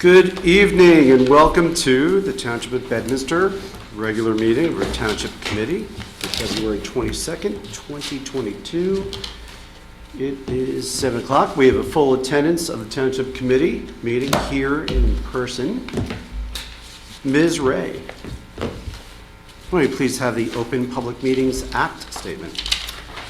Good evening and welcome to the Township of Bedminster regular meeting of our Township Committee for February 22nd, 2022. It is 7 o'clock. We have a full attendance of the Township Committee meeting here in person. Ms. Ray, will you please have the Open Public Meetings Act statement?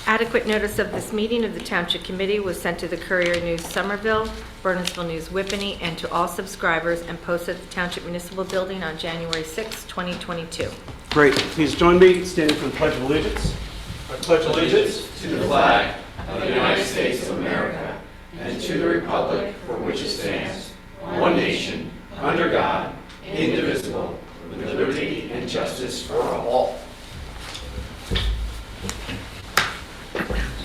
Adequate notice of this meeting of the Township Committee was sent to the Courier News Somerville, Bernardsville News Whippany, and to all subscribers and posted at the Township Municipal Building on January 6, 2022. Great. Please join me standing for the Pledge of Allegiance. I pledge allegiance to the flag of the United States of America and to the republic for which it stands, one nation, under God, indivisible, with liberty and justice for all.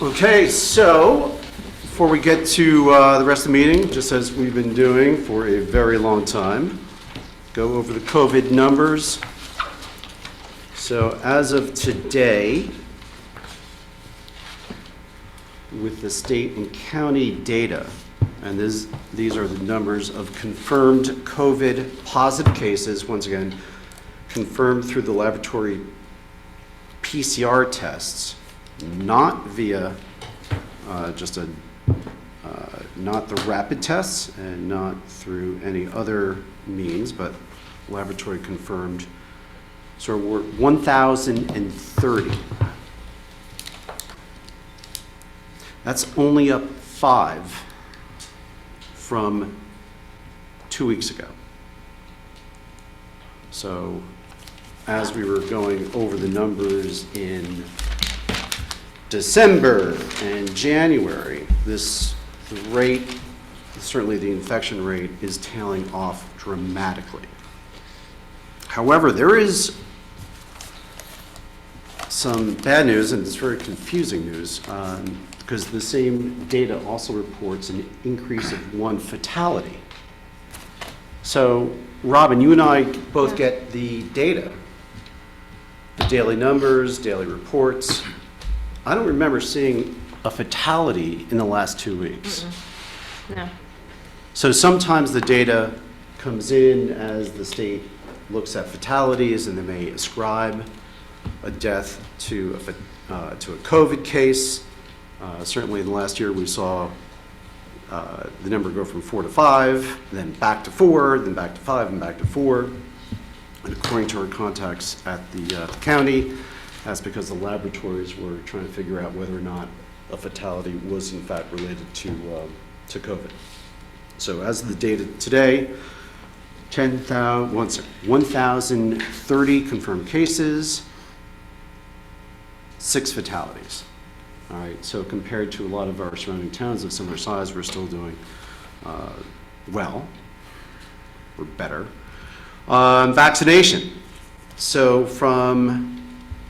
Okay, so before we get to the rest of the meeting, just as we've been doing for a very long time, go over the COVID numbers. So as of today, with the state and county data, and these are the numbers of confirmed COVID positive cases, once again, confirmed through the laboratory PCR tests, not via not the rapid tests and not through any other means, but laboratory confirmed. So we're 1,030. That's only up 5 from 2 weeks ago. So as we were going over the numbers in December and January, the rate, certainly the infection rate, is tailing off dramatically. However, there is some bad news, and it's very confusing news, because the same data also reports an increase of 1 fatality. So, Robin, you and I both get the data, the daily numbers, daily reports. I don't remember seeing a fatality in the last 2 weeks. No. So sometimes the data comes in as the state looks at fatalities, and they may ascribe a death to a COVID case. Certainly in the last year we saw the number go from 4 to 5, then back to 4, then back to 5, and back to 4. And according to our contacts at the county, that's because the laboratories were trying to figure out whether or not a fatality was in fact related to COVID. So as of the data today, 1,030 confirmed cases, 6 fatalities. All right, so compared to a lot of our surrounding towns of similar size, we're still doing well, or better. Vaccination. So from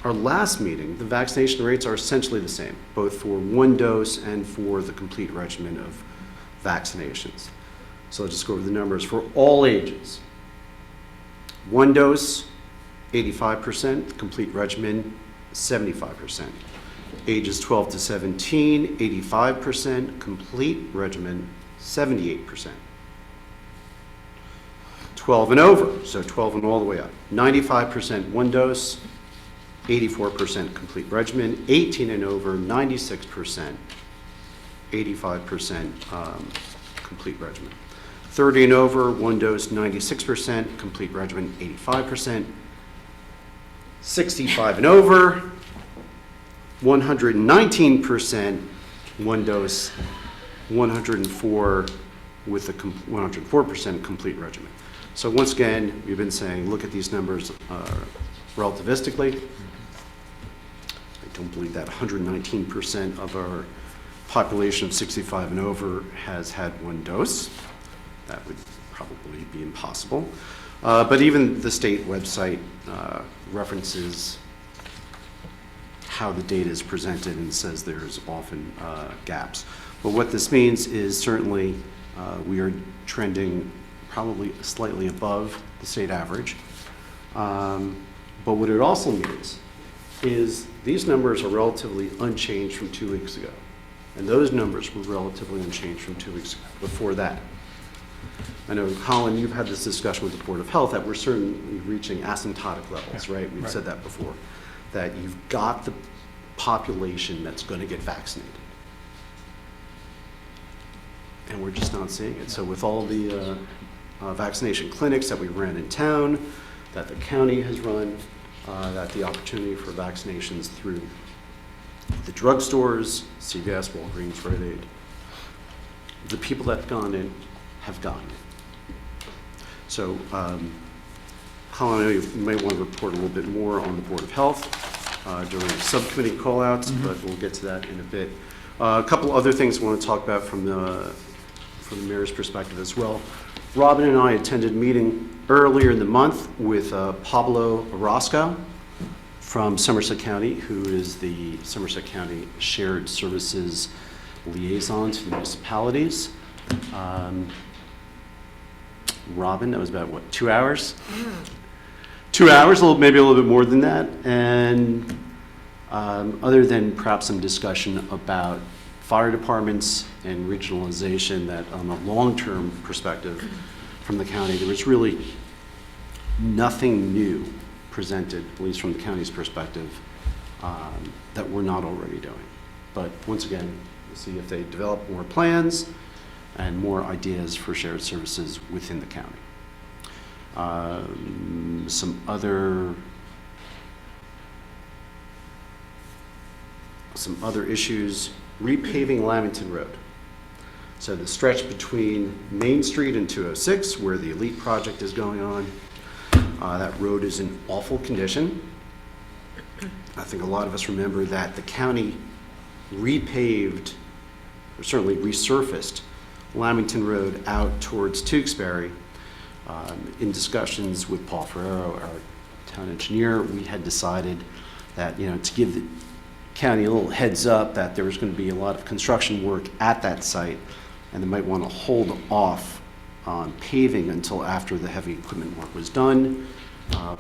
our last meeting, the vaccination rates are essentially the same, both for 1 dose and for the complete regimen of vaccinations. So let's just go over the numbers for all ages. 1 dose, 85%, complete regimen, 75%. Ages 12 to 17, 85%, complete regimen, 78%. 12 and over, so 12 and all the way up, 95% 1 dose, 84% complete regimen. 18 and over, 96%, 85% complete regimen. 30 and over, 1 dose, 96%, complete regimen, 85%. 65 and over, 119%, 1 dose, 104 with a 104% complete regimen. So once again, we've been saying, look at these numbers relativistically. I don't believe that 119% of our population of 65 and over has had 1 dose. That would probably be impossible. But even the state website references how the data is presented and says there's often gaps. But what this means is certainly we are trending probably slightly above the state average. But what it also means is these numbers are relatively unchanged from 2 weeks ago. And those numbers were relatively unchanged from 2 weeks before that. I know, Colin, you've had this discussion with the Board of Health that we're certainly reaching asymptotic levels, right? We've said that before, that you've got the population that's going to get vaccinated. And we're just not seeing it. So with all the vaccination clinics that we ran in town, that the county has run, that the opportunity for vaccinations through the drugstores, CVS, Walgreens, Rite Aid, the people that have gone in have gone in. So, Colin, I know you might want to report a little bit more on the Board of Health during subcommittee call-outs, but we'll get to that in a bit. A couple other things I want to talk about from the mayor's perspective as well. Robin and I attended a meeting earlier in the month with Pablo Orozco from Somerset County, who is the Somerset County Shared Services Liaison to the municipalities. Robin, that was about, what, 2 hours? 2 hours, maybe a little bit more than that. And other than perhaps some discussion about fire departments and regionalization, that on a long-term perspective from the county, there was really nothing new presented, at least from the county's perspective, that we're not already doing. But once again, we'll see if they develop more plans and more ideas for shared services within the county. Some other issues, repaving Lamington Road. So the stretch between Main Street and 206, where the Elite project is going on, that road is in awful condition. I think a lot of us remember that the county repaved, or certainly resurfaced, Lamington Road out towards Tewksbury. In discussions with Paul Ferrero, our town engineer, we had decided that, to give the county a little heads up that there was going to be a lot of construction work at that site, and they might want to hold off on paving until after the heavy equipment work was done.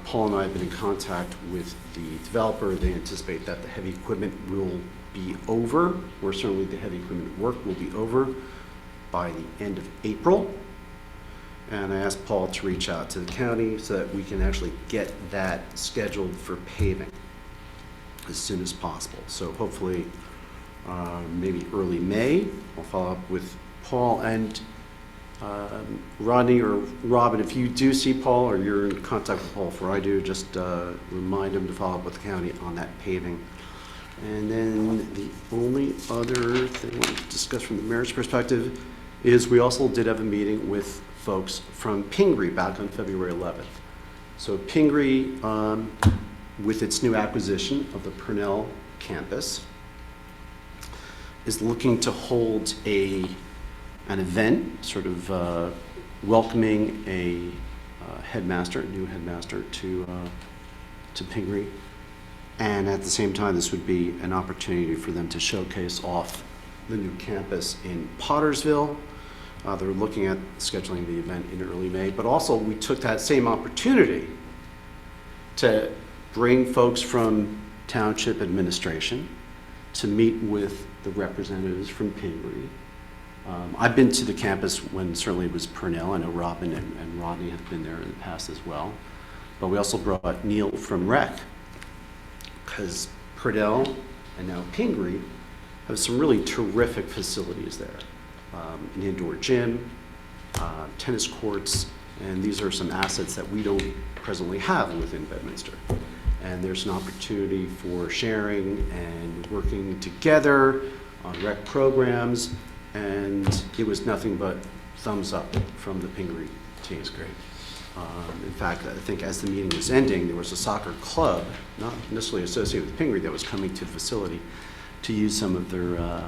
Paul and I have been in contact with the developer. They anticipate that the heavy equipment will be over, or certainly the heavy equipment work will be over by the end of April. And I asked Paul to reach out to the county so that we can actually get that scheduled for paving as soon as possible. So hopefully, maybe early May, I'll follow up with Paul and Rodney or Robin. If you do see Paul or you're in contact with Paul before I do, just remind him to follow up with the county on that paving. And then the only other thing I want to discuss from the mayor's perspective is we also did have a meeting with folks from Pingree back on February 11th. So Pingree, with its new acquisition of the Purnell campus, is looking to hold an event, sort of welcoming a new headmaster to Pingree. And at the same time, this would be an opportunity for them to showcase off the new campus in Pottersville. They're looking at scheduling the event in early May, but also we took that same opportunity to bring folks from Township administration to meet with the representatives from Pingree. I've been to the campus when certainly it was Purnell. I know Robin and Rodney have been there in the past as well. But we also brought Neil from Rec, because Purnell and now Pingree have some really terrific facilities there. An indoor gym, tennis courts, and these are some assets that we don't presently have within Bedminster. And there's an opportunity for sharing and working together on rec programs, and it was nothing but thumbs up from the Pingree team. That's great. In fact, I think as the meeting was ending, there was a soccer club, not necessarily associated with Pingree, that was coming to the facility to use some of their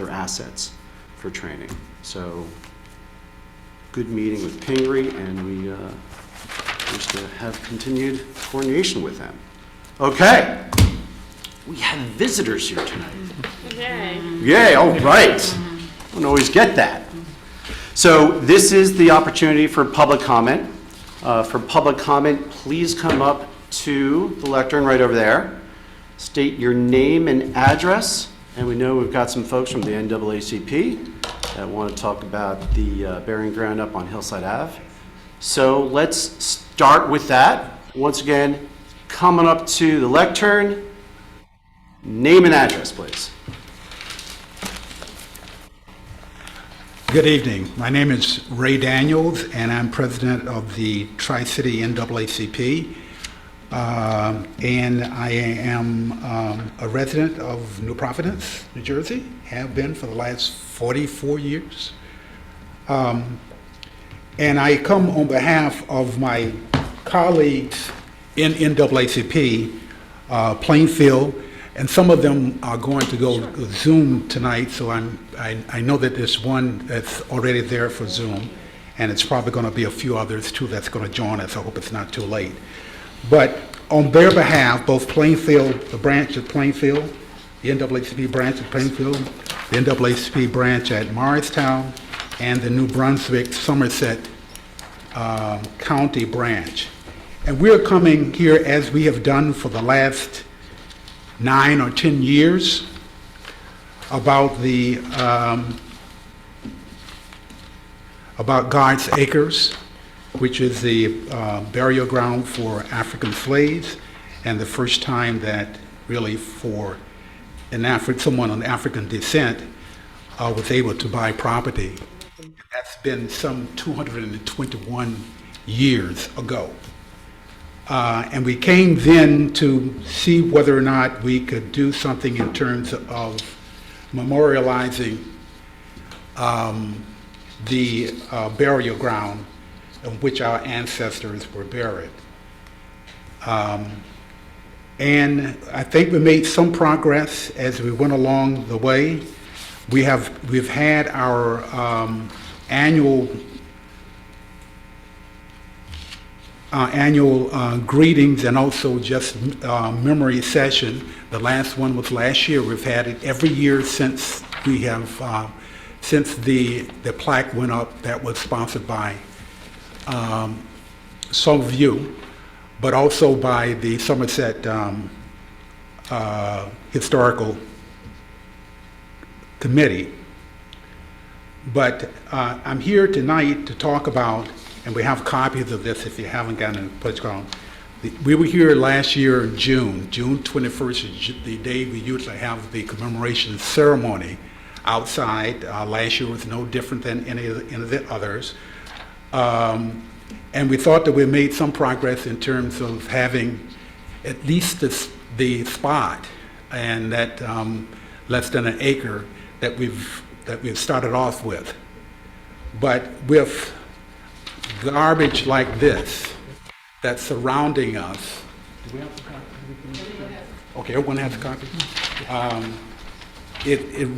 assets for training. So, good meeting with Pingree, and we wish to have continued coordination with them. Okay, we have visitors here tonight. Yay. Yay, all right. I don't always get that. So this is the opportunity for public comment. For public comment, please come up to the lectern right over there. State your name and address. And we know we've got some folks from the NAACP that want to talk about the burying ground up on Hillside Ave. So let's start with that. Once again, coming up to the lectern, name and address, please. Good evening. My name is Ray Daniels, and I'm president of the Tri-City NAACP. And I am a resident of New Providence, New Jersey, have been for the last 44 years. And I come on behalf of my colleagues in NAACP, Plainfield, and some of them are going to go Zoom tonight, so I know that there's one that's already there for Zoom, and it's probably going to be a few others too that's going to join us. I hope it's not too late. But on their behalf, both Plainfield, the branch of Plainfield, the NAACP branch of Plainfield, the NAACP branch at Morristown, and the New Brunswick Somerset County branch. And we're coming here, as we have done for the last 9 or 10 years, about the about God's Acres, which is the burial ground for African slaves, and the first time that really for someone of African descent was able to buy property. That's been some 221 years ago. And we came then to see whether or not we could do something in terms of memorializing the burial ground in which our ancestors were buried. And I think we made some progress as we went along the way. We've had our annual greetings and also just memory session. The last one was last year. We've had it every year since we have since the plaque went up. That was sponsored by some of you, but also by the Somerset Historical Committee. But I'm here tonight to talk about, and we have copies of this if you haven't gotten a pledge call. We were here last year in June 21st is the day we usually have the commemoration ceremony outside. Last year was no different than any of the others. And we thought that we made some progress in terms of having at least the spot, and that less than an acre that we've started off with. But with garbage like this that's surrounding us, do we have a copy? Okay, everyone has a copy. It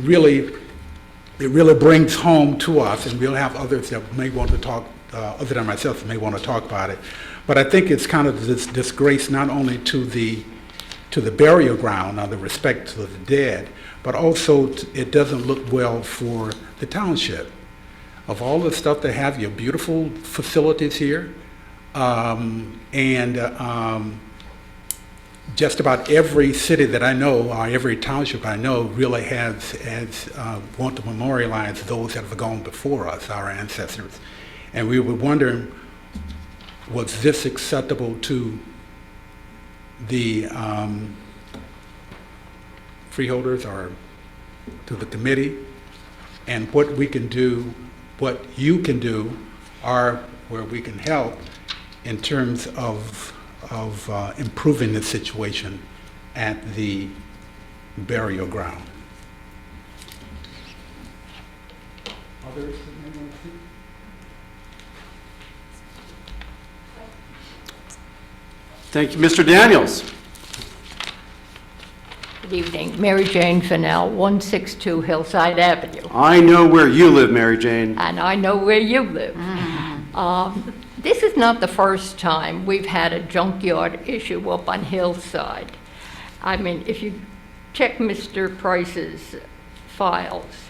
really brings home to us, and we'll have others that may want to talk, other than myself, may want to talk about it. But I think it's kind of this disgrace not only to the burial ground, the respect to the dead, but also it doesn't look well for the township. Of all the stuff they have, your beautiful facilities here, and just about every city that I know, or every township I know, really has want to memorialize those that have gone before us, our ancestors. And we were wondering, was this acceptable to the freeholders or to the committee, and what we can do, what you can do, or where we can help in terms of improving the situation at the burial ground. Others? Thank you, Mr. Daniels. Good evening. Mary Jane Fennell, 162 Hillside Avenue. I know where you live, Mary Jane. And I know where you live. This is not the first time we've had a junkyard issue up on Hillside. I mean, if you check Mr. Price's files,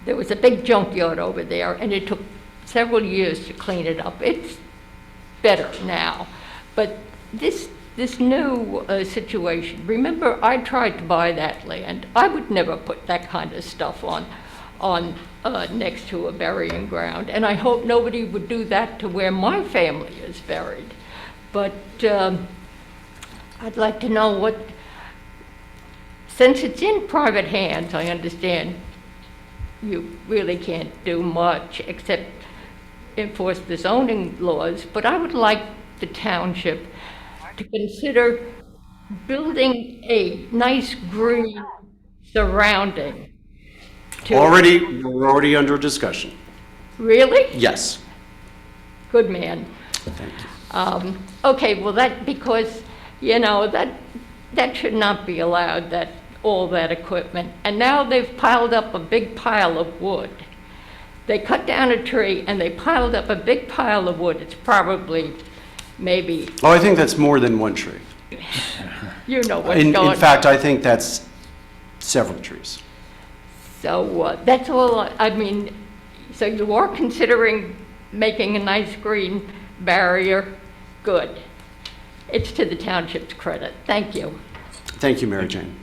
there was a big junkyard over there, and it took several years to clean it up. It's better now, but this this new situation, remember, I tried to buy that land. I would never put that kind of stuff on next to a burying ground, and I hope nobody would do that to where my family is buried. But I'd like to know what, since it's in private hands, I understand you really can't do much except enforce the zoning laws, but I would like the township to consider building a nice green surrounding to. We're already under discussion. Really? Yes. Good man. Thank you. Okay, well, because, that should not be allowed, all that equipment. And now they've piled up a big pile of wood. They cut down a tree and they piled up a big pile of wood. It's probably maybe, Oh, I think that's more than one tree. you know what's going on. In fact, I think that's several trees. So that's all, I mean, so you are considering making a nice green barrier? Good. It's to the township's credit. Thank you. Thank you, Mary Jane.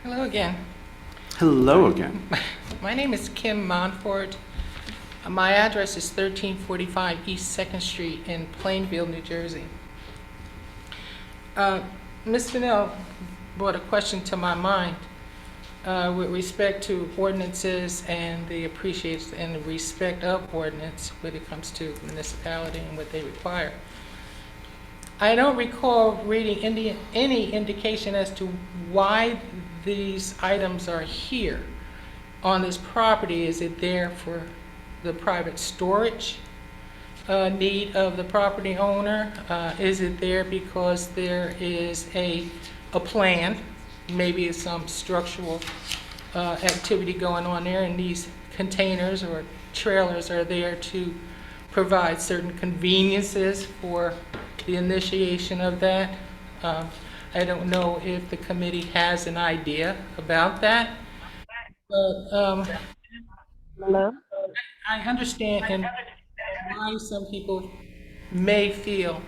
Hello again. Hello again. My name is Kim Monfort. My address is 1345 East 2nd Street in Plainville, New Jersey. Ms. Fennell brought a question to my mind with respect to ordinances and the appreciation and the respect of ordinance when it comes to municipality and what they require. I don't recall reading any indication as to why these items are here on this property. Is it there for the private storage need of the property owner? Is it there because there is a plan, maybe some structural activity going on there, and these containers or trailers are there to provide certain conveniences for the initiation of that? I don't know if the committee has an idea about that, but I understand and why some people may feel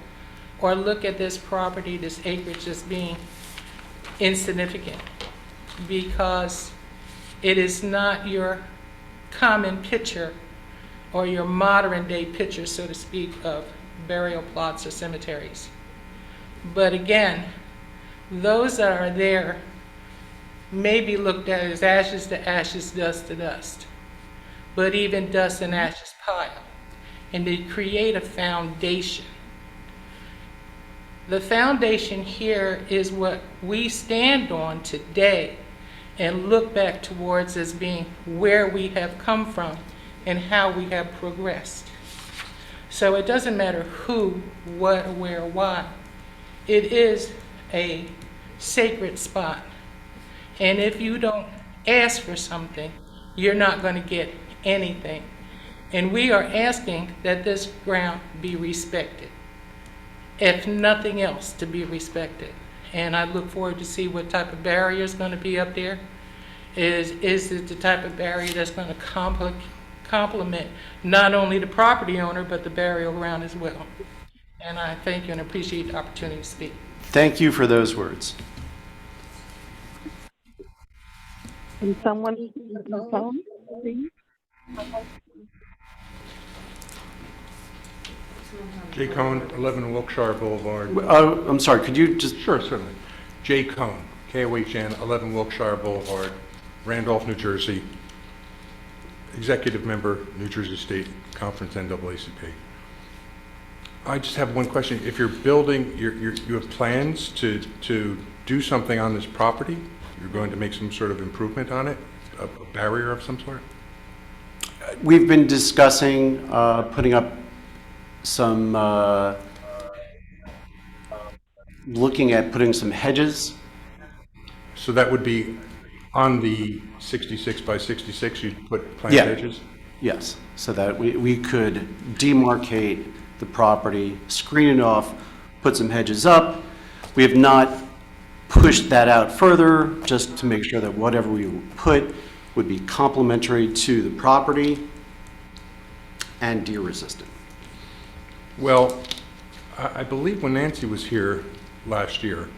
or look at this property, this acreage, as being insignificant, because it is not your common picture or your modern day picture, so to speak, of burial plots or cemeteries. But again, those that are there may be looked at as ashes to ashes, dust to dust, but even dust and ashes pile, and they create a foundation. The foundation here is what we stand on today and look back towards as being where we have come from and how we have progressed. So it doesn't matter who, what, where, why. It is a sacred spot. And if you don't ask for something, you're not going to get anything. And we are asking that this ground be respected, if nothing else, to be respected. And I look forward to see what type of barrier is going to be up there. Is it the type of barrier that's going to complement not only the property owner, but the burial ground as well? And I thank you and appreciate the opportunity to speak. Thank you for those words. Can someone on the phone, please? Jay Cohn, 11 Wilkshire Boulevard. I'm sorry, could you just, Sure, certainly. Jay Cohn, K-O-H-N, 11 Wilkshire Boulevard, Randolph, New Jersey. Executive member, New Jersey State Conference, NAACP. I just have one question. If you're building, you have plans to do something on this property? You're going to make some sort of improvement on it? A barrier of some sort? we've been discussing putting up some, looking at putting some hedges. So that would be on the 66 by 66, you'd put plant Yeah. hedges? Yes, so that we could demarcate the property, screen it off, put some hedges up. We have not pushed that out further, just to make sure that whatever we put would be complementary to the property. and deer resistant. Well, I believe when Nancy was here last year,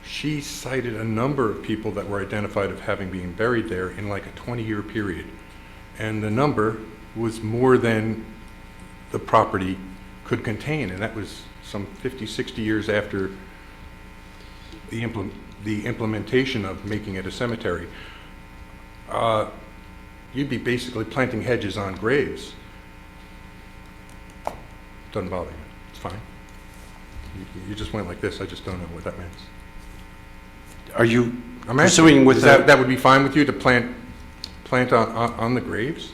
she cited a number of people that were identified of having been buried there in like a 20-year period. And the number was more than the property could contain, and that was some 50, 60 years after the implementation of making it a cemetery. You'd be basically planting hedges on graves. Doesn't bother you. It's fine. You just went like this. I just don't know what that means. Are you I'm pursuing asking, with is that? that would be fine with you to plant on the graves?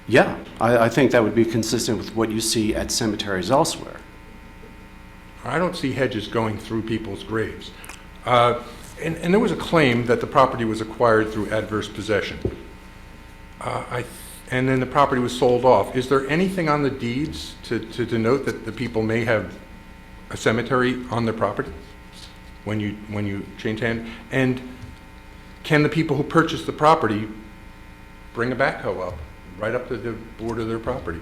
Yeah, I think that would be consistent with what you see at cemeteries elsewhere. I don't see hedges going through people's graves. And there was a claim that the property was acquired through adverse possession. And then the property was sold off. Is there anything on the deeds to denote that the people may have a cemetery on their property when you change hand? And can the people who purchased the property bring a backhoe up, right up to the border of their property?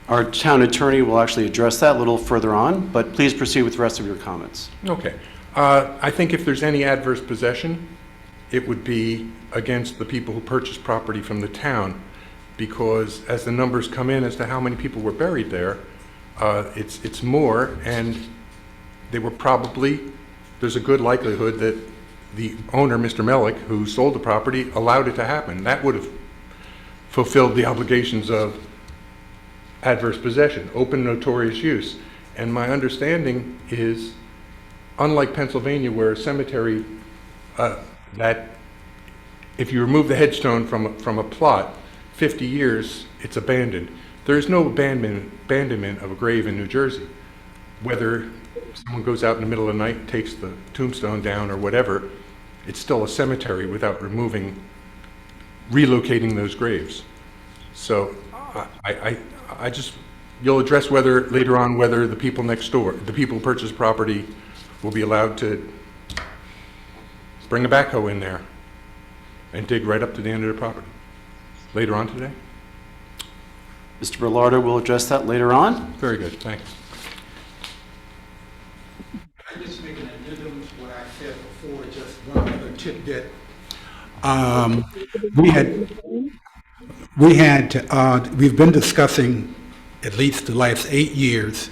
Our town attorney will actually address that a little further on, but please proceed with the rest of your comments. Okay. I think if there's any adverse possession, it would be against the people who purchased property from the town, because as the numbers come in as to how many people were buried there, it's more, and they were probably, there's a good likelihood that the owner, Mr. Mellick, who sold the property, allowed it to happen. That would have fulfilled the obligations of adverse possession, open notorious use. And my understanding is, unlike Pennsylvania, where a cemetery, that if you remove the headstone from a plot, 50 years, it's abandoned. There is no abandonment of a grave in New Jersey. Whether someone goes out in the middle of the night and takes the tombstone down or whatever, it's still a cemetery without relocating those graves. So I just, you'll address whether, later on, whether the people next door, the people who purchase property will be allowed to bring a backhoe in there and dig right up to the end of the property later on today? Mr. Berlardo will address that later on. Very good, thanks. I'm just making an addendum to what I said before, just one other tidbit. We've been discussing at least the last 8 years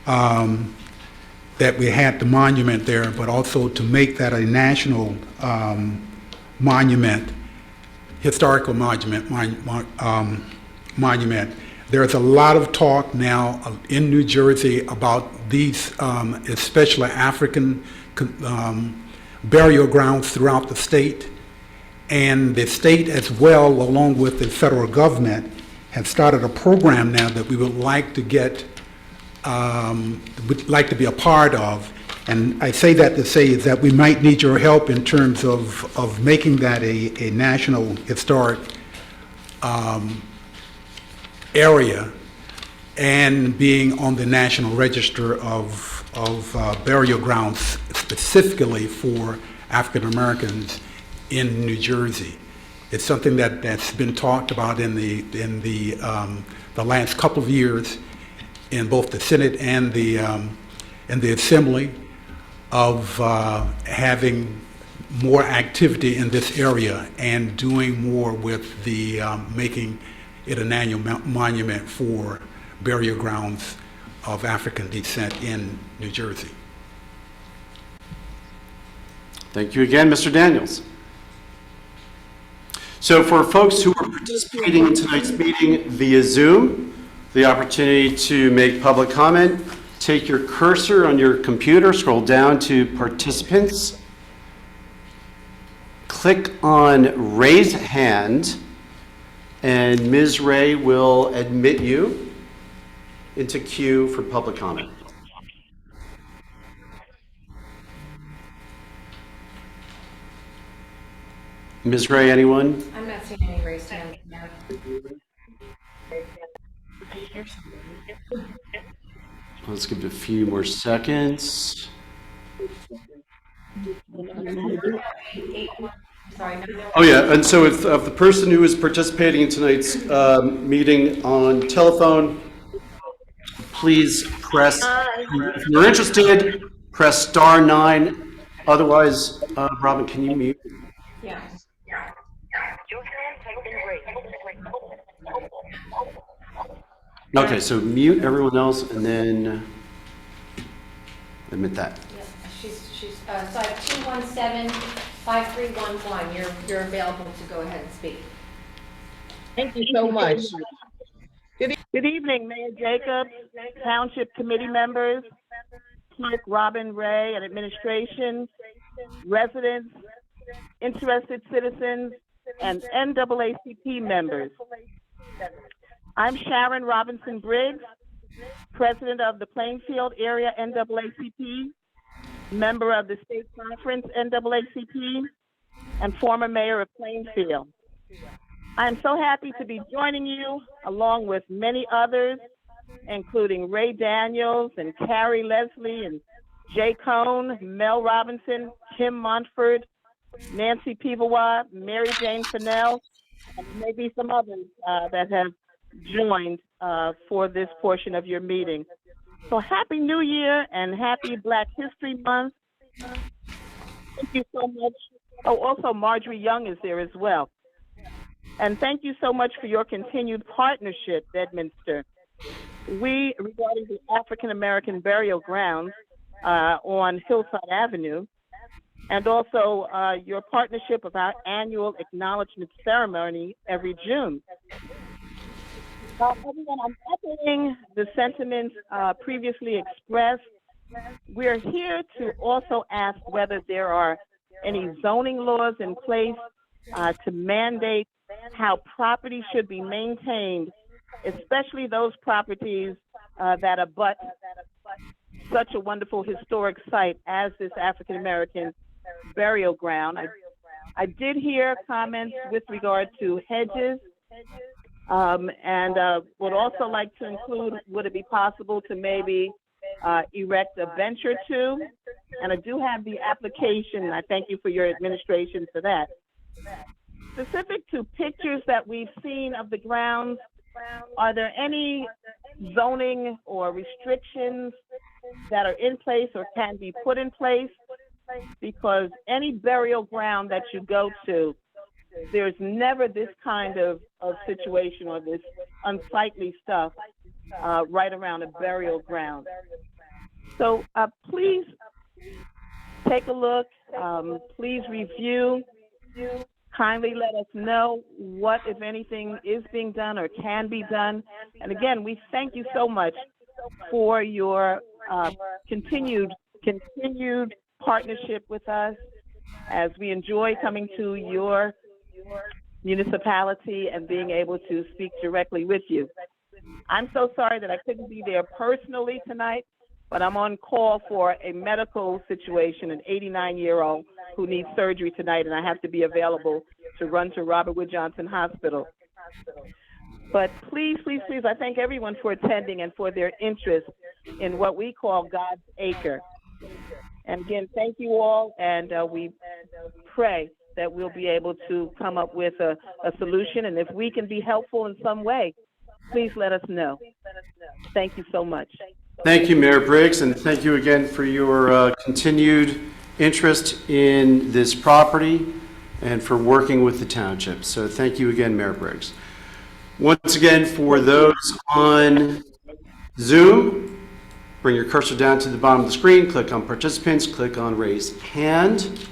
that we had the monument there, but also to make that a national monument, historical monument. There's a lot of talk now in New Jersey about these, especially African burial grounds throughout the state. And the state as well, along with the federal government, have started a program now that we would like to be a part of. And I say that to say is that we might need your help in terms of making that a national historic area and being on the National Register of burial grounds specifically for African Americans in New Jersey. It's something that's been talked about in the last couple of years in both the Senate and the Assembly of having more activity in this area and doing more with the making it an annual monument for burial grounds of African descent in New Jersey. Thank you again, Mr. Daniels. So for folks who are participating in tonight's meeting via Zoom, the opportunity to make public comment, take your cursor on your computer, scroll down to participants, click on raise hand, and Ms. Ray will admit you into queue for public comment. Ms. Ray, anyone? I'm not seeing any raised hands now. Let's give it a few more seconds. Sorry, no. Oh, yeah, and so if the person who is participating in tonight's meeting on telephone, please press, if you're interested, press *9. Otherwise, Robin, can you mute? Yeah. Okay, so mute everyone else and then admit that. Yeah, she's, so I have 217-5311. You're available to go ahead and speak. Thank you so much. Good evening, Mayor Jacobs, Township Committee members, Clerk Robin Ray and administration, residents, interested citizens, and NAACP members. I'm Sharon Robinson Briggs, President of the Plainfield Area NAACP, member of the State Conference NAACP, and former mayor of Plainfield. I am so happy to be joining you, along with many others, including Ray Daniels and Carrie Leslie and Jay Cohn, Mel Robinson, Kim Montford, Nancy Pivawa, Mary Jane Fennell, and maybe some others that have joined for this portion of your meeting. So happy New Year and happy Black History Month. Thank you so much. Oh, also Marjorie Young is there as well. And thank you so much for your continued partnership, Bedminster. We, regarding the African American burial grounds on Hillside Avenue, and also your partnership of our annual acknowledgement ceremony every June. Everyone, I'm echoing the sentiments previously expressed. We're here to also ask whether there are any zoning laws in place to mandate how property should be maintained, especially those properties that abut such a wonderful historic site as this African American burial ground. I did hear comments with regard to hedges, and would also like to include, would it be possible to maybe erect a bench or two? And I do have the application. I thank you for your administration for that. Specific to pictures that we've seen of the grounds, are there any zoning or restrictions that are in place or can be put in place? Because any burial ground that you go to, there's never this kind of situation or this unsightly stuff right around a burial ground. So please take a look, please review, kindly let us know what, if anything, is being done or can be done. And again, we thank you so much for your continued partnership with us as we enjoy coming to your municipality and being able to speak directly with you. I'm so sorry that I couldn't be there personally tonight, but I'm on call for a medical situation, an 89-year-old who needs surgery tonight, and I have to be available to run to Robert Wood Johnson Hospital. But please, please, please, I thank everyone for attending and for their interest in what we call God's Acre. And again, thank you all, and we pray that we'll be able to come up with a solution. And if we can be helpful in some way, please let us know. Thank you so much. Thank you, Mayor Briggs, and thank you again for your continued interest in this property and for working with the township. So thank you again, Mayor Briggs. Once again, for those on Zoom, bring your cursor down to the bottom of the screen, click on participants, click on raise hand.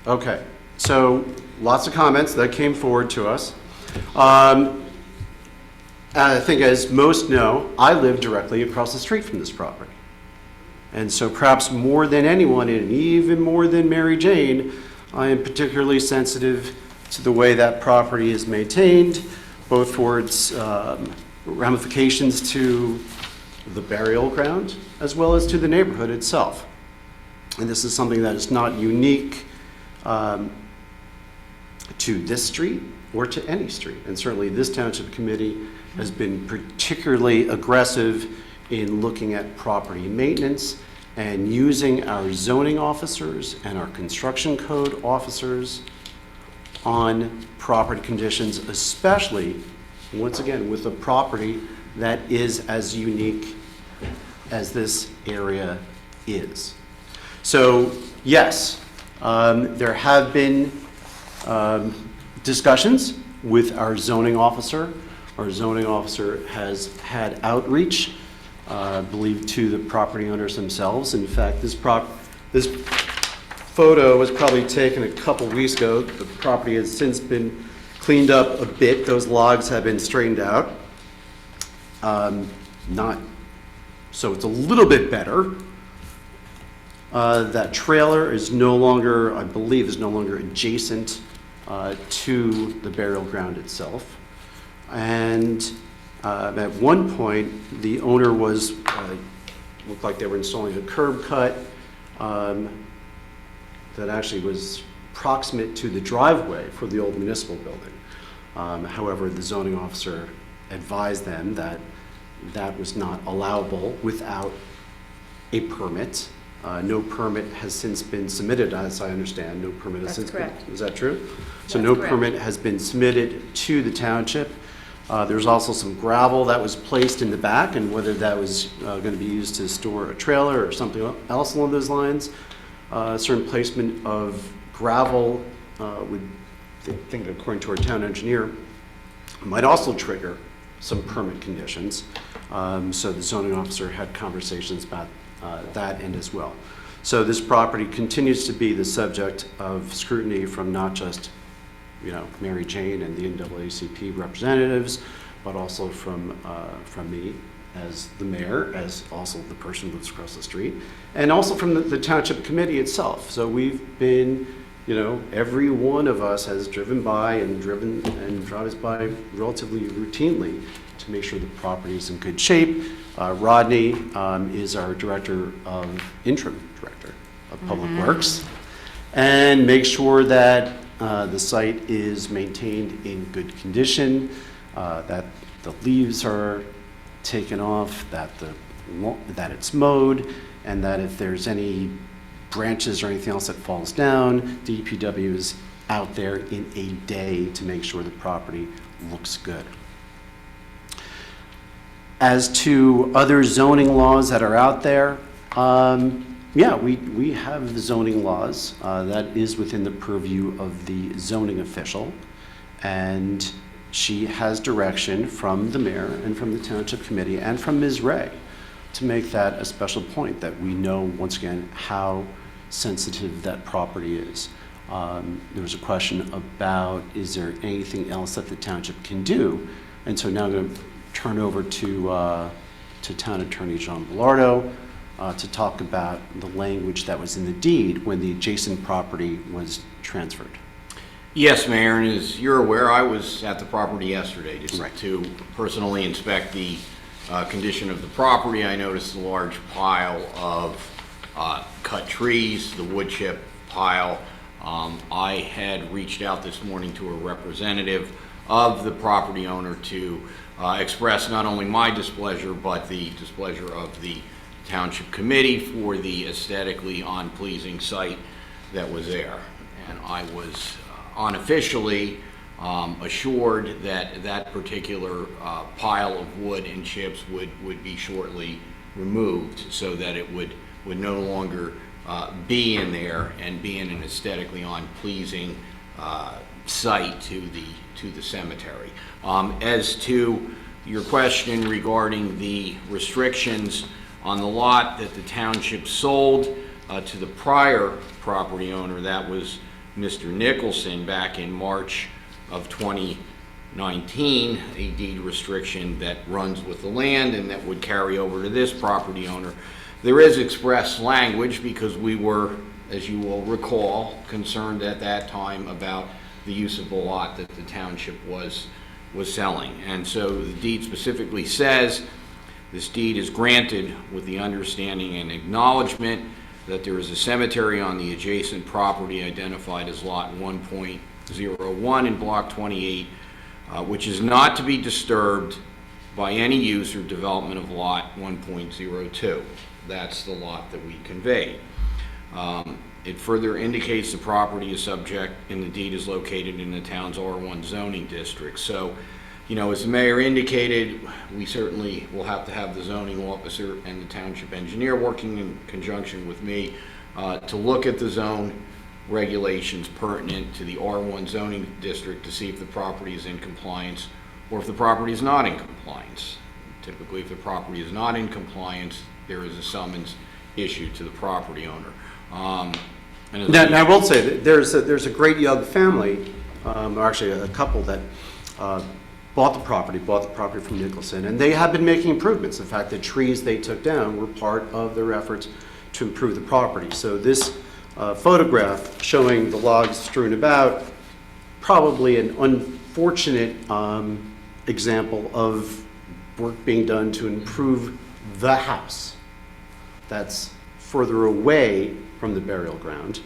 Okay, so lots of comments that came forward to us. I think, as most know, I live directly across the street from this property. And so perhaps more than anyone, and even more than Mary Jane, I am particularly sensitive to the way that property is maintained, both for its ramifications to the burial ground, as well as to the neighborhood itself. And this is something that is not unique to this street or to any street. And certainly this Township Committee has been particularly aggressive in looking at property maintenance and using our zoning officers and our construction code officers on property conditions, especially, once again, with a property that is as unique as this area is. So, yes, there have been discussions with our zoning officer. Our zoning officer has had outreach, I believe, to the property owners themselves. In fact, this photo was probably taken a couple weeks ago. The property has since been cleaned up a bit. Those logs have been straightened out. So it's a little bit better. That trailer is no longer, I believe, is no longer adjacent to the burial ground itself. And at one point, the owner was, looked like they were installing a curb cut that actually was proximate to the driveway for the old municipal building. However, the zoning officer advised them that that was not allowable without a permit. No permit has since been submitted, as I understand. No permit has since been. That's correct. Is that true? So That's no correct. permit has been submitted to the township. There's also some gravel that was placed in the back, and whether that was going to be used to store a trailer or something else along those lines. Certain placement of gravel would, I think, according to our town engineer, might also trigger some permit conditions. So the zoning officer had conversations about that end as well. So this property continues to be the subject of scrutiny from not just, Mary Jane and the NAACP representatives, but also from me as the mayor, as also the person who lives across the street, and also from the township committee itself. So we've been, every one of us has driven by and drives by relatively routinely to make sure the property is in good shape. Rodney is our interim director of Public Works, and make sure that the site is maintained in good condition, that the leaves are taken off, that it's mowed, and that if there's any branches or anything else that falls down, DPW is out there in a day to make sure the property looks good. As to other zoning laws that are out there, we have the zoning laws. That is within the purview of the zoning official, and she has direction from the mayor and from the township committee and from Ms. Ray to make that a special point, that we know, once again, how sensitive that property is. There was a question about, is there anything else that the township can do? And so now I'm going to turn over to Town Attorney John Bellardo to talk about the language that was in the deed when the adjacent property was transferred. Yes, Mayor, and as you're aware, I was at the property yesterday just Right. to personally inspect the condition of the property. I noticed a large pile of cut trees, the wood chip pile. I had reached out this morning to a representative of the property owner to express not only my displeasure, but the displeasure of the Township Committee for the aesthetically unpleasing site that was there. And I was unofficially assured that that particular pile of wood and chips would be shortly removed so that it would no longer be in there and be in an aesthetically unpleasing site to the cemetery. As to your question regarding the restrictions on the lot that the township sold to the prior property owner, that was Mr. Nicholson, back in March of 2019, a deed restriction that runs with the land and that would carry over to this property owner. There is express language because we were, as you will recall, concerned at that time about the use of the lot that the township was selling. And so the deed specifically says this deed is granted with the understanding and acknowledgement that there is a cemetery on the adjacent property identified as lot 1.01 in block 28, which is not to be disturbed by any use or development of lot 1.02. that's the lot that we conveyed. It further indicates the property is subject and the deed is located in the town's R1 zoning district. So, you know, as the mayor indicated, we certainly will have to have the zoning officer and the township engineer working in conjunction with me to look at the zone regulations pertinent to the R1 zoning district to see if the property is in compliance or if the property is not in compliance. Typically, if the property is not in compliance, there is a summons issued to the property owner. Now, I will say that there's a great young family, or actually a couple that bought the property from Nicholson, and they have been making improvements. In fact, the trees they took down were part of their efforts to improve the property. So this photograph showing the logs strewn about, probably an unfortunate example of work being done to improve the house that's further away from the burial ground.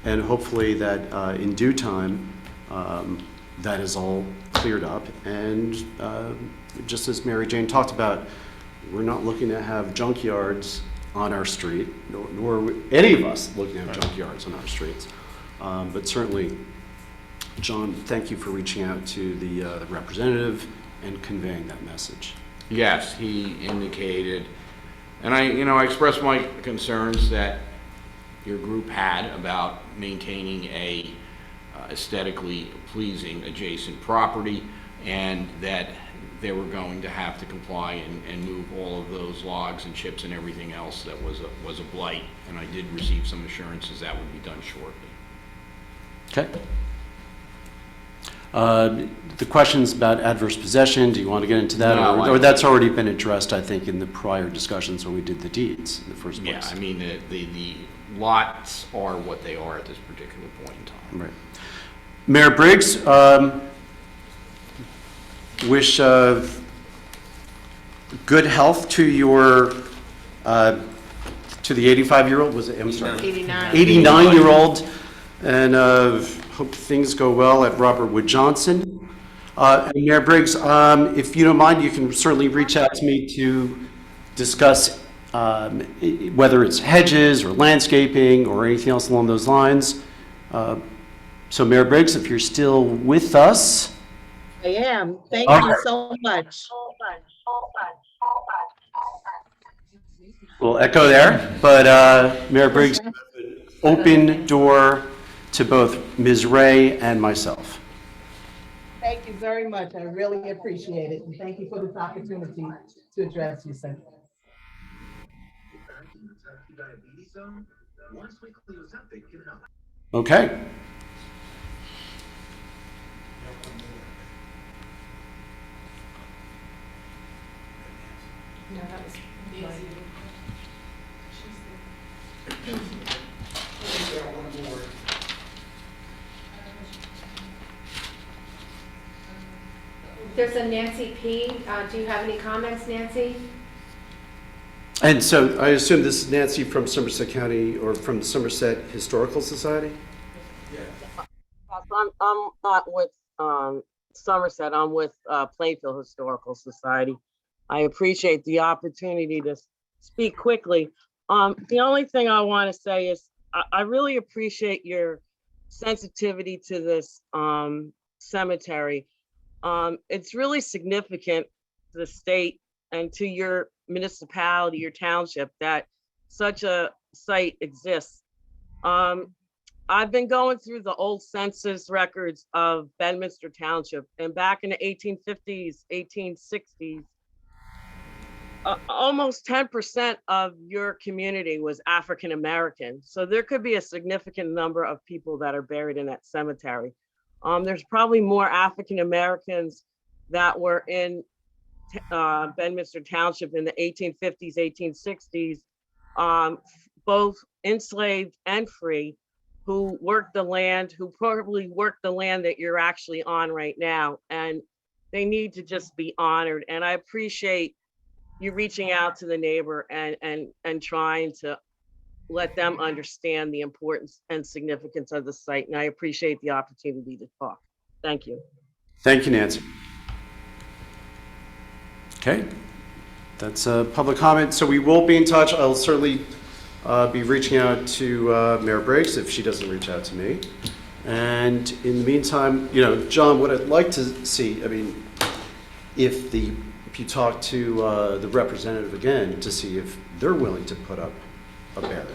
And hopefully that in due time, that is all cleared up. And just as Mary Jane talked about, we're not looking to have junkyards on our street, nor are any of us looking to have junkyards on our streets. But certainly, John, thank you for reaching out to the representative and conveying that message. Yes, he indicated, and I expressed my concerns that your group had about maintaining a aesthetically pleasing adjacent property, and that they were going to have to comply and move all of those logs and chips and everything else that was a blight. And I did receive some assurances that would be done shortly. Okay. The questions about adverse possession, do you want to get into that? No, or that's already been addressed, I think, in the prior discussions when we did the deeds in the first place. Yeah, I mean, the lots are what they are at this particular point in time. Right. Mayor Briggs, wish good health to your to the 85-year-old. Was it? I'm sorry. 89-year-old, and hope things go well at Robert Wood Johnson. And Mayor Briggs, if you don't mind, you can certainly reach out to me to discuss whether it's hedges or landscaping or anything else along those lines. So Mayor Briggs, if you're still with us. I am. Thank All you right. so much. We'll echo there, but Mayor Briggs, open door to both Ms. Ray and myself. Thank you very much. I really appreciate it. And thank you for this opportunity to address you, sir. Okay. No, that was There's a Nancy P. Do you have any comments, Nancy? And so I assume this is Nancy from Somerset County or from the Somerset Historical Society? I'm not with Somerset. I'm with Plainfield Historical Society. I appreciate the opportunity to speak quickly. The only thing I want to say is I really appreciate your sensitivity to this cemetery. It's really significant to the state and to your municipality, your township, that such a site exists. I've been going through the old census records of Bedminster Township, and back in the 1850s, 1860s, almost 10% of your community was African American. So there could be a significant number of people that are buried in that cemetery. There's probably more African Americans that were in Bedminster Township in the 1850s, 1860s, both enslaved and free, who worked the land, who probably worked the land that you're actually on right now. And they need to just be honored. And I appreciate you reaching out to the neighbor and trying to let them understand the importance and significance of the site. And I appreciate the opportunity to talk. Thank you. Thank you, Nancy. Okay. That's public comment, so we will be in touch. I'll certainly be reaching out to Mayor Briggs if she doesn't reach out to me. And in the meantime, you know, John, what I'd like to see, I mean, if you talk to the representative again to see if they're willing to put up a barrier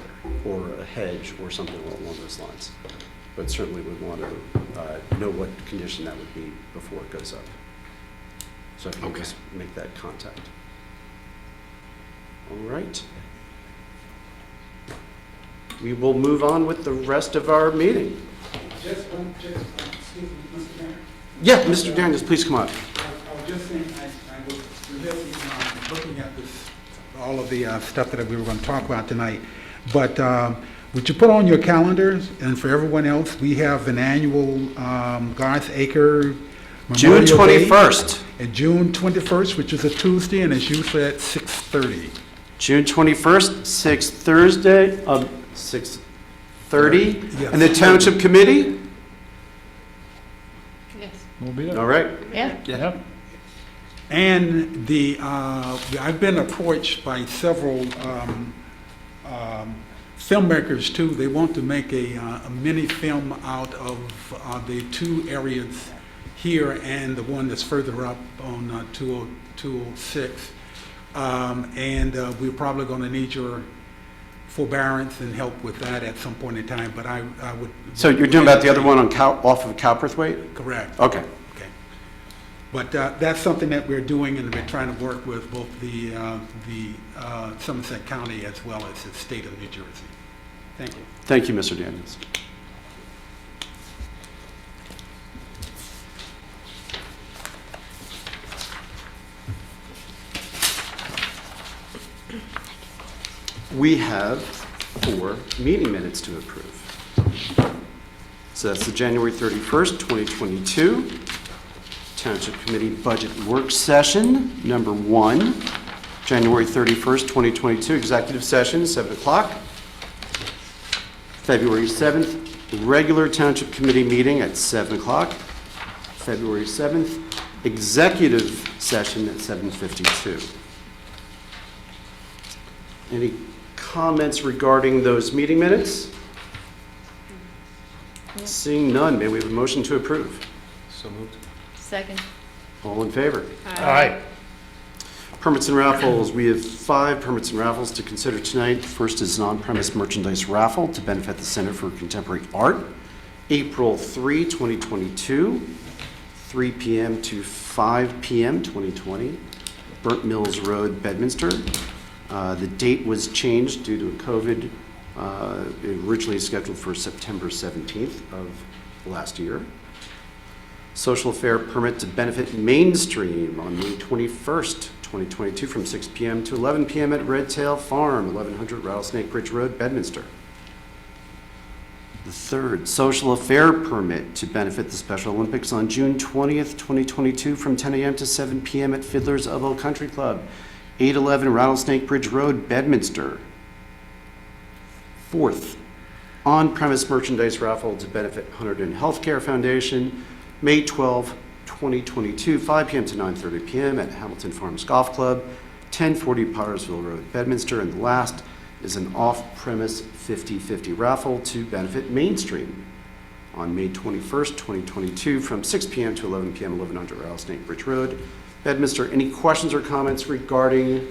or a hedge or something along those lines. But certainly would want to know what condition that would be before it goes up. So if you can just make that contact. All right. We will move on with the rest of our meeting. Excuse me, Mr. Mayor. Yeah, Mr. Daniels, please come on. I was just saying, I was really looking at this, all of the stuff that we were going to talk about tonight. But would you put on your calendars, and for everyone else, we have an annual Garth Acre June Memorial Day 21st. and June 21st, which is a Tuesday, and it's usually at 6:30. June 21st, 6:30, Yes. and the Township Committee? Yes. We'll be there. All right. Yeah. Yeah. And I've been approached by several filmmakers too. They want to make a mini film out of the two areas here and the one that's further up on 206. And we're probably going to need your forbearance and help with that at some point in time. But I would. So you're doing about the other one on off of Cowperthwaite? Correct. Okay. But that's something that we're doing, and we're trying to work with both the Somerset County as well as the state of New Jersey. Thank you. Thank you, Mr. Daniels. We have 4 meeting minutes to approve. So that's the January 31st, 2022 Township Committee Budget Work Session, number 1, January 31st, 2022, Executive Session, 7 o'clock. February 7th, regular Township Committee meeting at 7 o'clock. February 7th, Executive Session at 7:52. Any comments regarding those meeting minutes? Seeing none, may we have a motion to approve? So moved. Second. All in favor? Aye. Permits and raffles, we have 5 permits and raffles to consider tonight. First is an on-premise merchandise raffle to benefit the Center for Contemporary Art, April 3, 2022, 3 p.m. to 5 p.m. 2020, Burnt Mills Road, Bedminster. The date was changed due to COVID, originally scheduled for September 17th of last year. Social fair permit to benefit Mainstream on May 21st, 2022 from 6 p.m. to 11 p.m. at Red Tail Farm, 1100 Rattlesnake Bridge Road, Bedminster. The third, social affair permit to benefit the Special Olympics on June 20th, 2022 from 10 a.m. to 7 p.m. at Fiddler's Elbow Country Club, 811 Rattlesnake Bridge Road, Bedminster. Fourth, on-premise merchandise raffle to benefit Hunterdon Healthcare Foundation, May 12, 2022, 5 p.m. to 9:30 p.m. at Hamilton Farms Golf Club, 1040 Pottersville Road, Bedminster. And the last is an off-premise 50/50 raffle to benefit Mainstream on May 21st, 2022 from 6 p.m. to 11 p.m. 1100 Rattlesnake Bridge Road, Bedminster. Any questions or comments regarding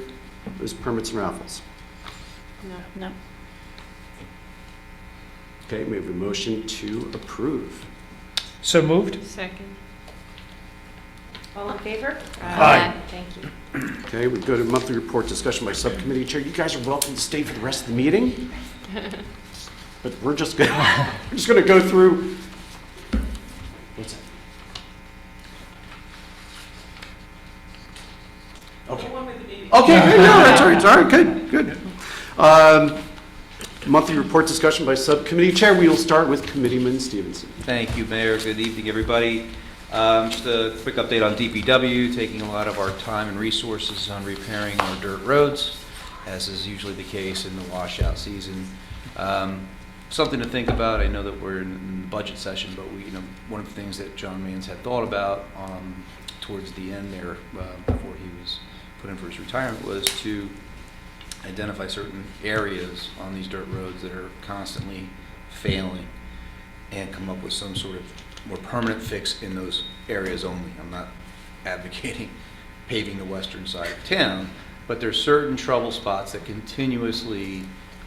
those permits and raffles? No. Okay, we have a motion to approve. So moved. Second. All in favor? Aye. Thank you. Okay, we go to monthly report discussion by subcommittee chair. You guys are welcome to stay for the rest of the meeting. But we're just gonna go through. What's that? Okay. Okay, good, no, that's all right, all right, good. Monthly report discussion by subcommittee chair. We will start with Committeeman Stevenson. Thank you, Mayor. Good evening, everybody. Just a quick update on DPW, taking a lot of our time and resources on repairing our dirt roads, as is usually the case in the washout season. Something to think about. I know that we're in the budget session, but one of the things that John Mans had thought about towards the end there, before he was put in for his retirement was to identify certain areas on these dirt roads that are constantly failing and come up with some sort of more permanent fix in those areas only. I'm not advocating paving the western side of town, but there's certain trouble spots that continuously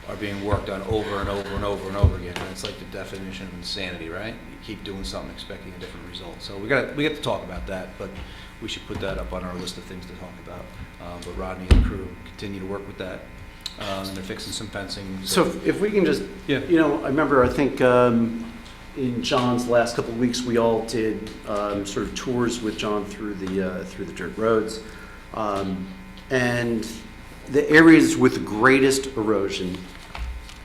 are being worked on over and over and over and over again. And it's like the definition of insanity, right? You keep doing something expecting a different result. So we get to talk about that, but we should put that up on our list of things to talk about. But Rodney and the crew continue to work with that. And they're fixing some fencing. So if we can just, Yeah. I remember, I think in John's last couple of weeks, we all did sort of tours with John through the dirt roads. And the areas with the greatest erosion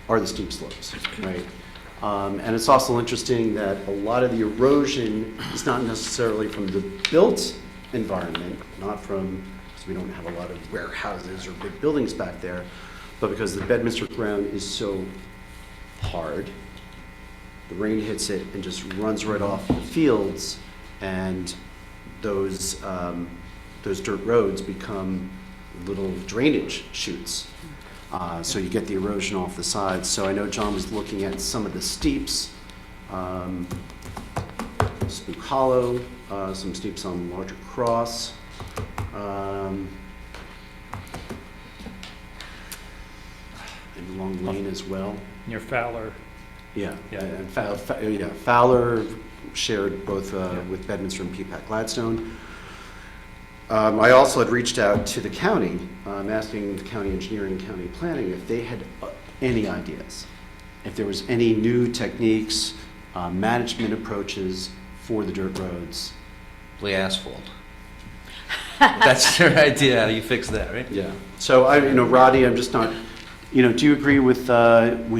are the steep slopes, right? And it's also interesting that a lot of the erosion is not necessarily from the built environment, not from, because we don't have a lot of warehouses or big buildings back there, but because the Bedminster ground is so hard, the rain hits it and just runs right off the fields, and those dirt roads become little drainage chutes. So you get the erosion off the sides. So I know John was looking at some of the steeps, Spook Hollow, some steeps on Larger Cross. And Long Lane as well. Near Fowler. Yeah, Yeah. and Fowler shared both with Bedminster and Peapack Gladstone. I also had reached out to the county, asking the county engineering, county planning, if they had any ideas, if there was any new techniques, management approaches for the dirt roads. Lay asphalt. That's your idea, how you fix that, right? Yeah. So Roddy, I'm just not, do you agree with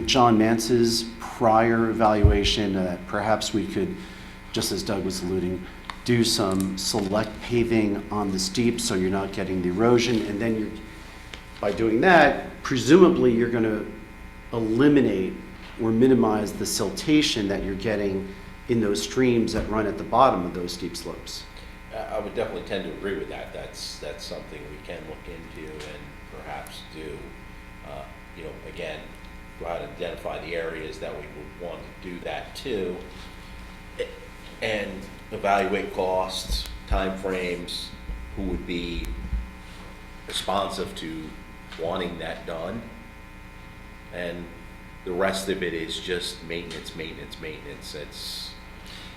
John Mance's prior evaluation that perhaps we could, just as Doug was alluding, do some select paving on the steep so you're not getting the erosion, and then by doing that, presumably you're going to eliminate or minimize the siltation that you're getting in those streams that run at the bottom of those steep slopes. I would definitely tend to agree with that. That's something we can look into and perhaps do. Again, go out and identify the areas that we would want to do that to, and evaluate costs, timeframes, who would be responsive to wanting that done. And the rest of it is just maintenance. It's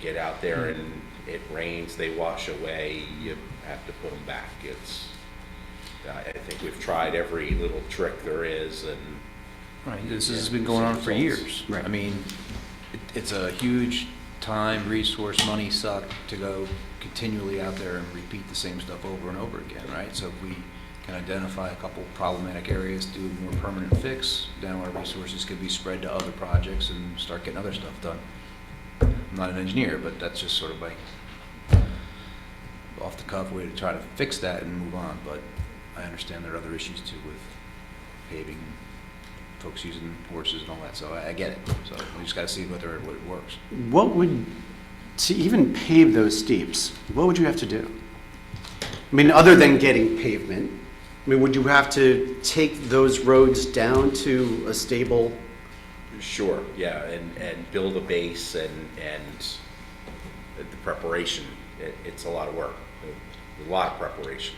get out there and it rains, they wash away, you have to put them back. I think we've tried every little trick there is, and Right, this has been going on for years. Right. I mean, it's a huge time, resource, money suck to go continually out there and repeat the same stuff over and over again, right? So if we can identify a couple problematic areas, do a more permanent fix, then our resources could be spread to other projects and start getting other stuff done. I'm not an engineer, but that's just sort of like off the cuff way to try to fix that and move on. But I understand there are other issues too with paving, folks using horses and all that. So I get it. So we just got to see whether it works. To even pave those steeps, what would you have to do? I mean, other than getting pavement, would you have to take those roads down to a stable? sure, yeah, and build a base and the preparation. It's a lot of work, a lot of preparation.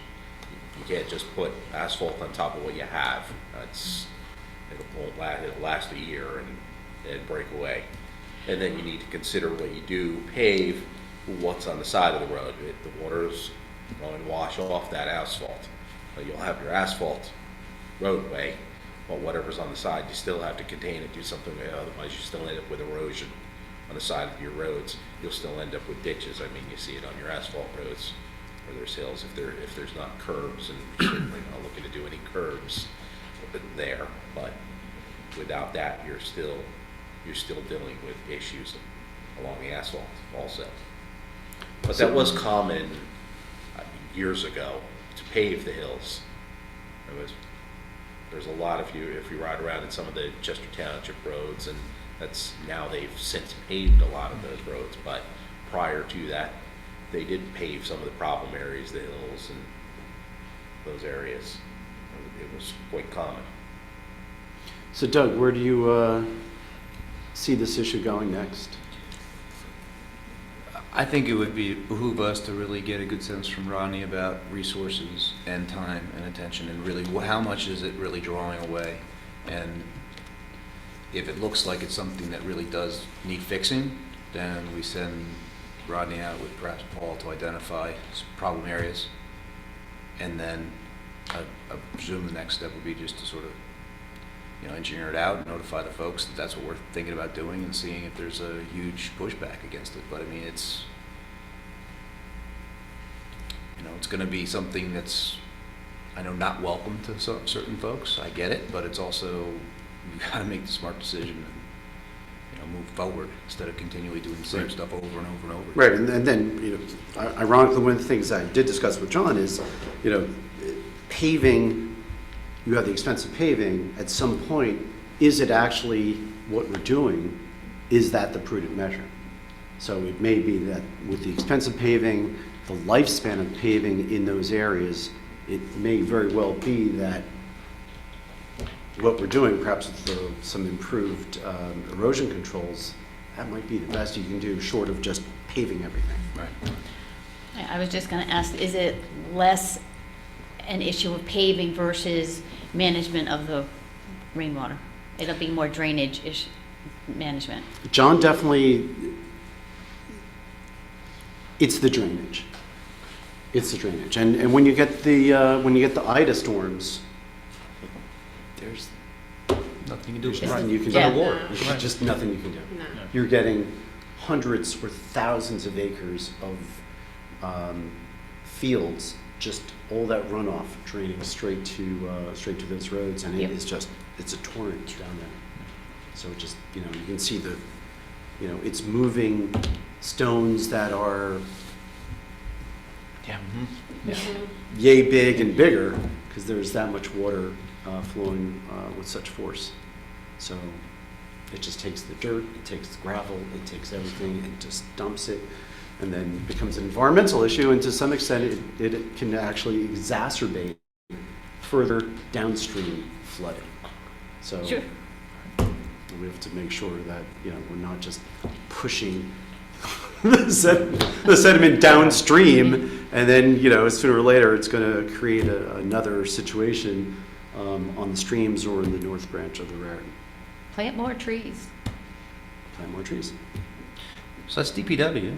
You can't just put asphalt on top of what you have. It'll last a year and break away. And then you need to consider when you do pave, what's on the side of the road. The water's going to wash off that asphalt. But you'll have your asphalt roadway, but whatever's on the side, you still have to contain it, do something with it. Otherwise you still end up with erosion on the side of your roads. You'll still end up with ditches. I mean, you see it on your asphalt roads where there's hills if there's not curbs, and certainly not looking to do any curbs there. But without that, you're still dealing with issues along the asphalt also. But that was common years ago to pave the hills. There's a lot if you ride around in some of the Chester Township roads, and now they've since paved a lot of those roads. But prior to that, they did pave some of the problem areas, the hills, and those areas. It was quite common. So Doug, where do you see this issue going next? I think it would behoove us to really get a good sense from Rodney about resources and time and attention, and really how much is it really drawing away. And if it looks like it's something that really does need fixing, then we send Rodney out with perhaps Paul to identify some problem areas. And then I presume the next step would be just to sort of, engineer it out and notify the folks that that's what we're thinking about doing, and seeing if there's a huge pushback against it. But I mean, it's going to be something that's, I know, not welcome to certain folks. I get it, but it's also, you've got to make the smart decision and move forward instead of continually doing the same stuff over and over and over. Right, and then, ironically, one of the things I did discuss with John is, paving, you have the expense of paving, at some point, is it actually what we're doing? Is that the prudent measure? So it may be that with the expense of paving, the lifespan of paving in those areas, it may very well be that what we're doing, perhaps with some improved erosion controls, that might be the best you can do, short of just paving everything. Right. I was just going to ask, is it less an issue of paving versus management of the rainwater? It'll be more drainage management. John, definitely, it's the drainage. It's the drainage, and when you get the Ida storms, there's Nothing you can do. nothing you can do. There's just nothing you can do. No. You're getting hundreds or thousands of acres of fields, just all that runoff draining straight to those roads, and it is just, it's a torrent down there. So it just, you can see it's moving stones that are yay big and bigger, because there's that much water flowing with such force. So it just takes the dirt, it takes the gravel, it takes everything, and just dumps it, and then becomes an environmental issue, and to some extent it can actually exacerbate further downstream flooding. So Sure. we have to make sure that we're not just pushing the sediment downstream, and then sooner or later it's going to create another situation on the streams or in the north branch of the Raritan. Plant more trees. Plant more trees. So that's DPW.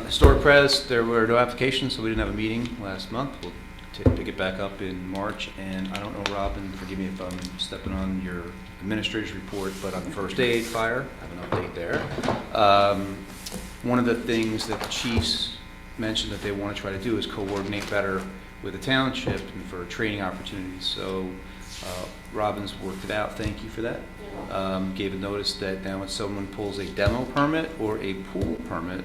Historic Pres, there were no applications, so we didn't have a meeting last month. We'll pick it back up in March. And I don't know, Robin, forgive me if I'm stepping on your administrator's report, but on the first aid fire, I have an update there. One of the things that the chiefs mentioned that they want to try to do is coordinate better with the township and for training opportunities. So Robin's worked it out. Thank you for that. Gave a notice that now when someone pulls a demo permit or a pool permit,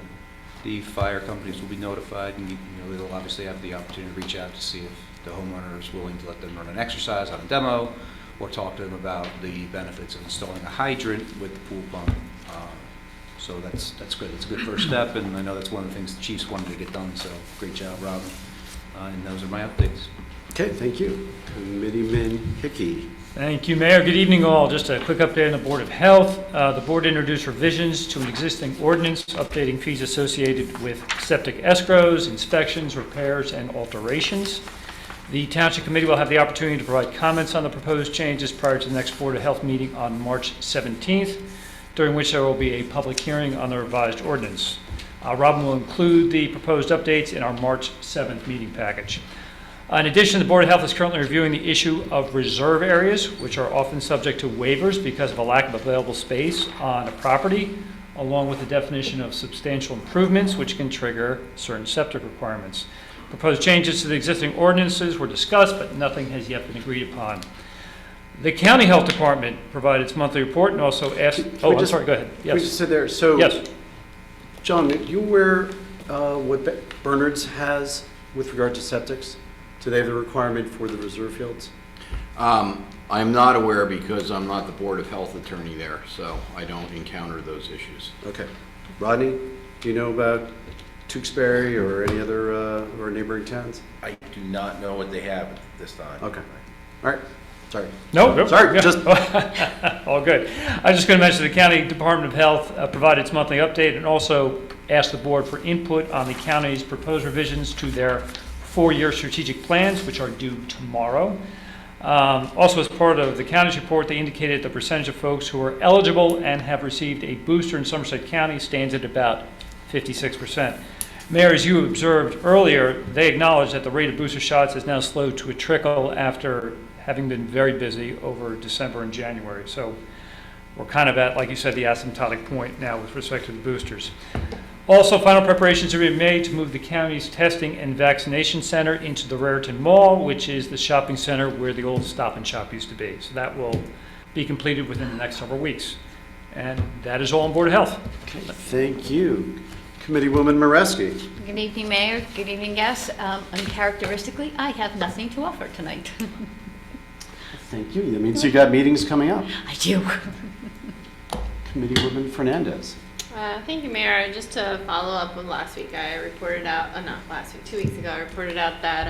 the fire companies will be notified, and they'll obviously have the opportunity to reach out to see if the homeowner is willing to let them run an exercise on a demo, or talk to them about the benefits of installing a hydrant with the pool pump. So that's good. That's a good first step, and I know that's one of the things the chiefs wanted to get done. So great job, Robin. And those are my updates. Okay, thank you. Committeeman Hickey. Thank you, Mayor. Good evening, all. Just a quick update on the Board of Health. The board introduced revisions to an existing ordinance updating fees associated with septic escrows, inspections, repairs, and alterations. The Township Committee will have the opportunity to provide comments on the proposed changes prior to the next Board of Health meeting on March 17th, during which there will be a public hearing on the revised ordinance. Robin will include the proposed updates in our March 7th meeting package. In addition, the Board of Health is currently reviewing the issue of reserve areas, which are often subject to waivers because of a lack of available space on a property, along with the definition of substantial improvements, which can trigger certain septic requirements. Proposed changes to the existing ordinances were discussed, but nothing has yet been agreed upon. The County Health Department provided its monthly report and also asked... Oh, I'm sorry, go ahead. Yes. We just sit there. So, yes. John, are you aware what Bernard's has with regard to septics? Do they have the requirement for the reserve fields? I'm not aware because I'm not the Board of Health attorney there, so I don't encounter those issues. Okay. Rodney, do you know about Tewksbury or any other or neighboring towns? I do not know what they have at this time. Okay. All right. Sorry. No, Sorry, just, all good. I was just going to mention the County Department of Health provided its monthly update and also asked the board for input on the county's proposed revisions to their 4-year strategic plans, which are due tomorrow. Also, as part of the county's report, they indicated the percentage of folks who are eligible and have received a booster in Somerset County stands at about 56%. Mayor, as you observed earlier, they acknowledged that the rate of booster shots has now slowed to a trickle after having been very busy over December and January. So we're kind of at, like you said, the asymptotic point now with respect to the boosters. Also, final preparations are being made to move the county's testing and vaccination center into the Raritan Mall, which is the shopping center where the old Stop and Shop used to be. So that will be completed within the next several weeks. And that is all on Board of Health. okay, thank you. Committeewoman Mareski. Good evening, Mayor. Good evening, guests. Uncharacteristically, I have nothing to offer tonight. Thank you. That means you got meetings coming up. I do. Committeewoman Fernandez. Thank you, Mayor. Just to follow up with last week, I reported out, not last week, 2 weeks ago, I reported out that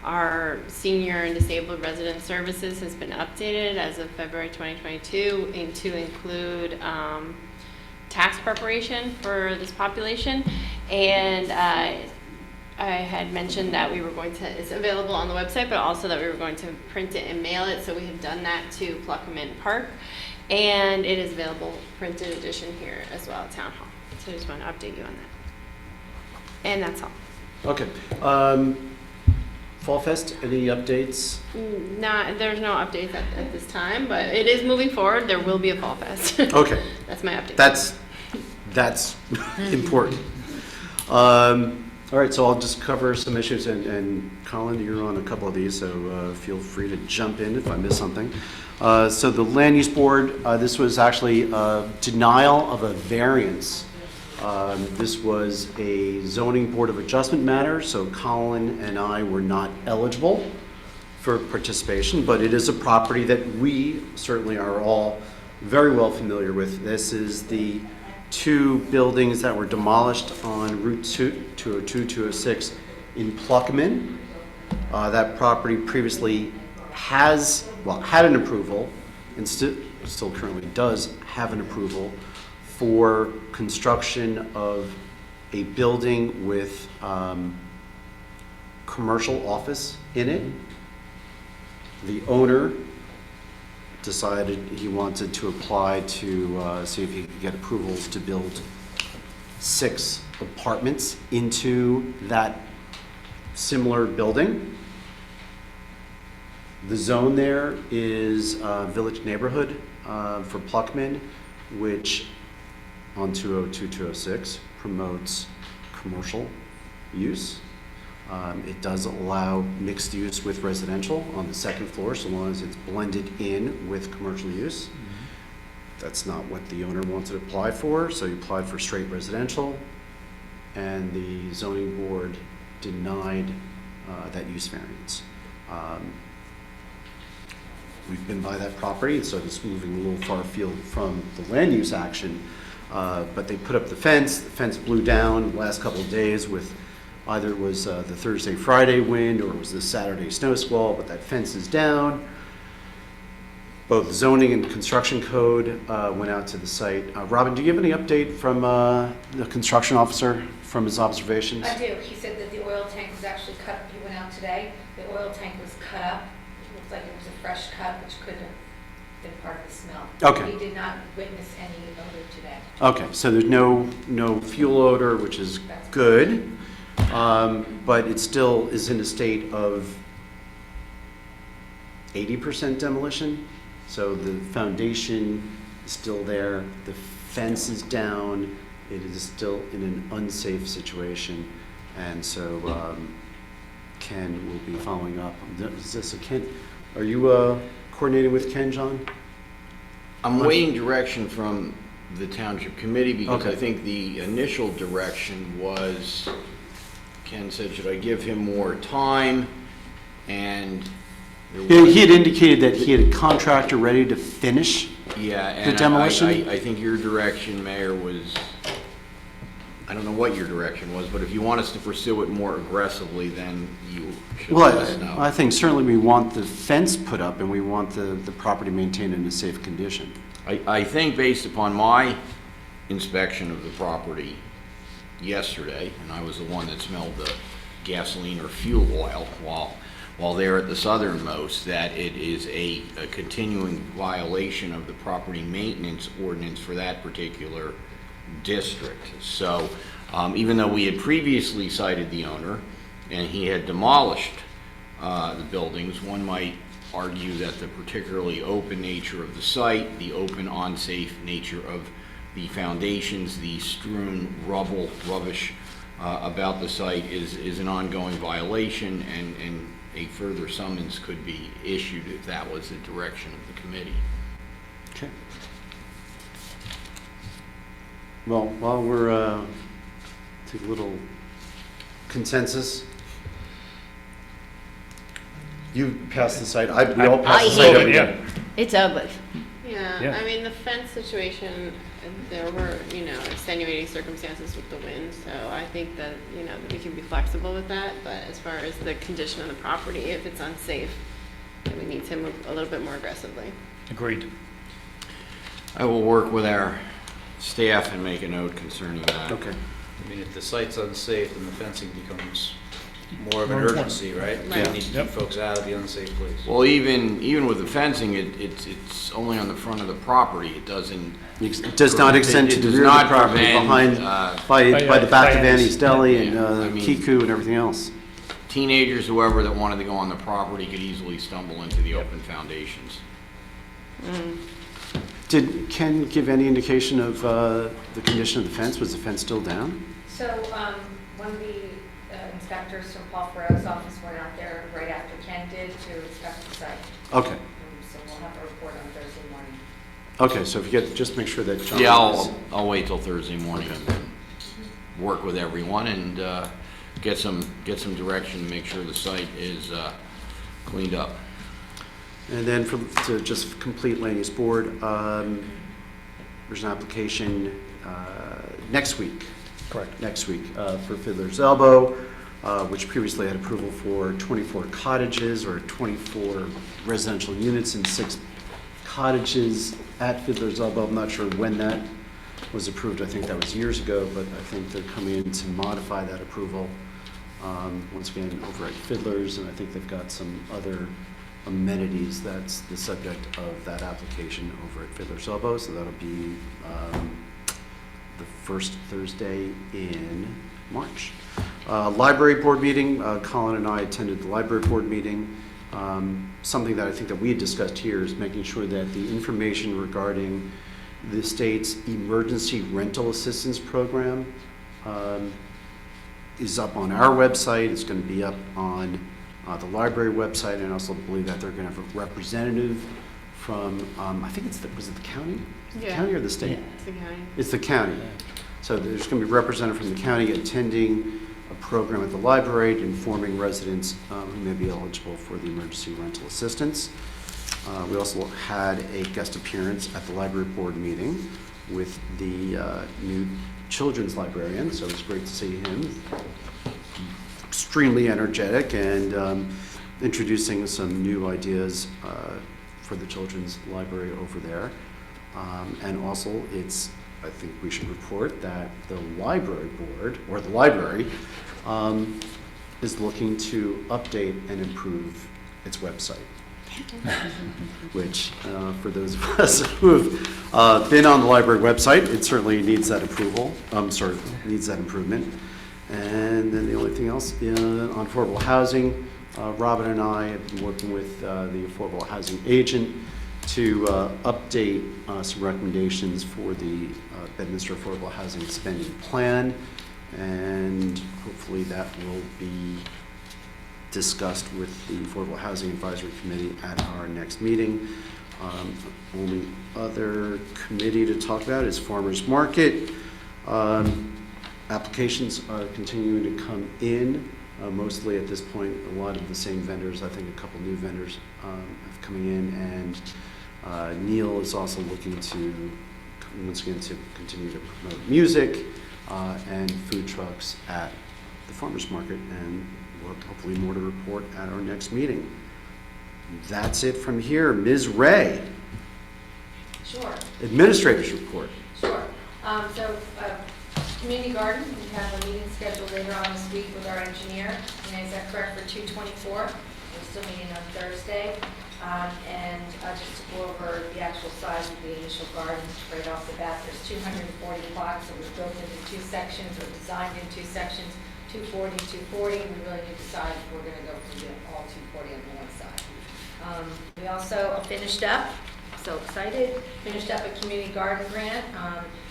our senior and disabled resident services has been updated as of February 2022 to include tax preparation for this population. And I had mentioned that we were going to, it's available on the website, but also that we were going to print it and mail it. So we have done that to Pluckerman Park. And it is available printed edition here as well at Town Hall. So I just want to update you on that. And that's all. Okay. Fall Fest, any updates? There's no updates at this time, but it is moving forward. There will be a Fall Fest. Okay. That's my update. That's important. All right, so I'll just cover some issues, and Colin, you're on a couple of these, so feel free to jump in if I miss something. So the Land Use Board, this was actually a denial of a variance. This was a zoning board of adjustment matter, so Colin and I were not eligible for participation, but it is a property that we certainly are all very well familiar with. This is the 2 buildings that were demolished on Route 202, 206 in Pluckerman. That property previously had an approval, and still currently does have an approval for construction of a building with commercial office in it. The owner decided he wanted to apply to see if he could get approvals to build 6 apartments into that similar building. The zone there is Village Neighborhood for Pluckman, which on 202, 206 promotes commercial use. It does allow mixed use with residential on the 2nd floor, so long as it's blended in with commercial use. That's not what the owner wanted to apply for, so he applied for straight residential, and the zoning board denied that use variance. We've been by that property, so it's moving a little far afield from the land use action, but they put up the fence blew down the last couple of days with either it was the Thursday, Friday wind, or it was the Saturday snow squall, but that fence is down. Both zoning and construction code went out to the site. Robin, do you have any update from the construction officer from his observations? I do. He said that the oil tank was actually cut. He went out today. The oil tank was cut up. It looked like it was a fresh cut, which could have been part of the smell. Okay. He did not witness any odor today. Okay, so there's no fuel odor, which is good. But it still is in a state of 80% demolition. So the foundation is still there, the fence is down, it is still in an unsafe situation. And so Ken will be following up. Is this a Ken? Are you coordinating with Ken, John? I'm waiting direction from the Township Committee because Okay. I think the initial direction was, Ken said, should I give him more time? And He had indicated that he had a contractor ready to finish yeah, the and demolition. I think your direction, Mayor, was I don't know what your direction was, but if you want us to pursue it more aggressively, then you should let us know. Well, I think certainly we want the fence put up and we want the property maintained in a safe condition. I think based upon my inspection of the property yesterday, and I was the one that smelled the gasoline or fuel oil while there at the southernmost, that it is a continuing violation of the property maintenance ordinance for that particular district. So even though we had previously cited the owner and he had demolished the buildings, one might argue that the particularly open nature of the site, the open unsafe nature of the foundations, the strewn rubbish about the site is an ongoing violation, and a further summons could be issued if that was the direction of the committee. Okay. Well, while we're take a little consensus. You passed the site. We all passed the site every day. It's ugly. Yeah, I mean, the fence situation, there were, extenuating circumstances with the wind, so I think that, that we can be flexible with that, but as far as the condition of the property, if it's unsafe, then we need to move a little bit more aggressively. Agreed. I will work with our staff and make a note concerning that. Okay. I mean, if the site's unsafe, then the fencing becomes more of an urgency, right? Right. You need to keep folks out of the unsafe place. Well, even with the fencing, it's only on the front of the property. It doesn't. It does not extend to the rear of the property behind, by the back of Annie's Deli and Kiku and everything else. Teenagers, whoever that wanted to go on the property could easily stumble into the open foundations. Did Ken give any indication of the condition of the fence? Was the fence still down? So one of the inspectors from Paul Ferrero's office went out there right after Ken did to inspect the site. Okay. So we'll have a report on Thursday morning. Okay, so if you get, just make sure that John. Yeah, I'll wait till Thursday morning and then work with everyone and get some direction to make sure the site is cleaned up. And then to just complete land use board, there's an application next week. Correct. Next week for Fiddler's Elbow, which previously had approval for 24 cottages or 24 residential units and 6 cottages at Fiddler's Elbow. I'm not sure when that was approved. I think that was years ago, but I think they're coming in to modify that approval once again over at Fiddler's, and I think they've got some other amenities that's the subject of that application over at Fiddler's Elbow. So that'll be the first Thursday in March. Library board meeting, Colin and I attended the library board meeting. Something that I think that we had discussed here is making sure that the information regarding the state's emergency rental assistance program is up on our website. It's going to be up on the library website, and I also believe that they're going to have a representative from, I think was it the county? The county or the state? Yeah, it's the county. It's the county. So there's going to be a representative from the county attending a program at the library, informing residents who may be eligible for the emergency rental assistance. We also had a guest appearance at the library board meeting with the new children's librarian, so it was great to see him. Extremely energetic and introducing some new ideas for the children's library over there. And also, I think we should report that the library board, or the library, is looking to update and improve its website. Which, for those of us who have been on the library website, it certainly needs that needs that improvement. And then the only thing else on affordable housing, Robin and I have been working with the affordable housing agent to update some recommendations for the Bedminster Affordable Housing Spending Plan, and hopefully that will be discussed with the Affordable Housing Advisory Committee at our next meeting. Only other committee to talk about is Farmers Market. Applications are continuing to come in, mostly at this point, a lot of the same vendors. I think a couple new vendors have coming in, and Neil is also looking to, once again, to continue to promote music. and food trucks at the farmer's market, and we'll have hopefully more to report at our next meeting. That's it from here. Ms. Ray, Sure. Administrator's Report. Sure. Community garden, we have a meeting scheduled later on this week with our engineer. And is that correct, for 2/24? We're still meeting on Thursday. And just to go over the actual size of the initial garden right off the bat, there's 240 plots that were built into two sections or designed in two sections, 240, 240. We really need to decide if we're going to go for all 240 on the one side. We also finished up, so excited, finished up a community garden grant.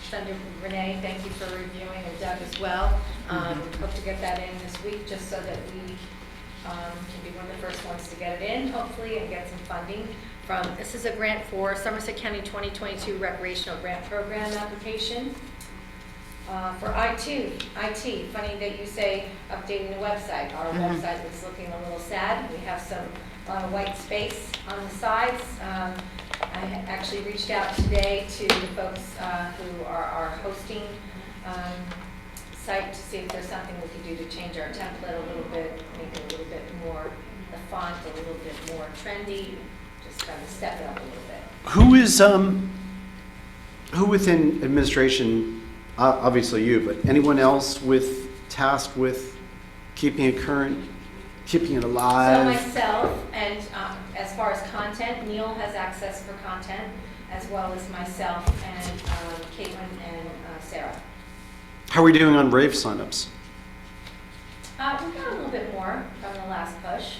Senator Renee, thank you for reviewing, and Doug as well. Hope to get that in this week, just so that we can be one of the first ones to get it in, hopefully, and get some funding from, this is a grant for Somerset County 2022 Recreational Grant Program application. For IT, funny that you say updating the website. Our website is looking a little sad. We have some white space on the sides. I actually reached out today to the folks who are our hosting site to see if there's something we could do to change our template a little bit, make it a little bit more, the font a little bit more trendy, just kind of step it up a little bit. Who within administration, obviously you, but anyone else tasked with keeping it current, keeping it So alive? myself, and as far as content, Neil has access for content, as well as myself and Caitlin and Sarah. How are we doing on rave signups? We got a little bit more from the last push.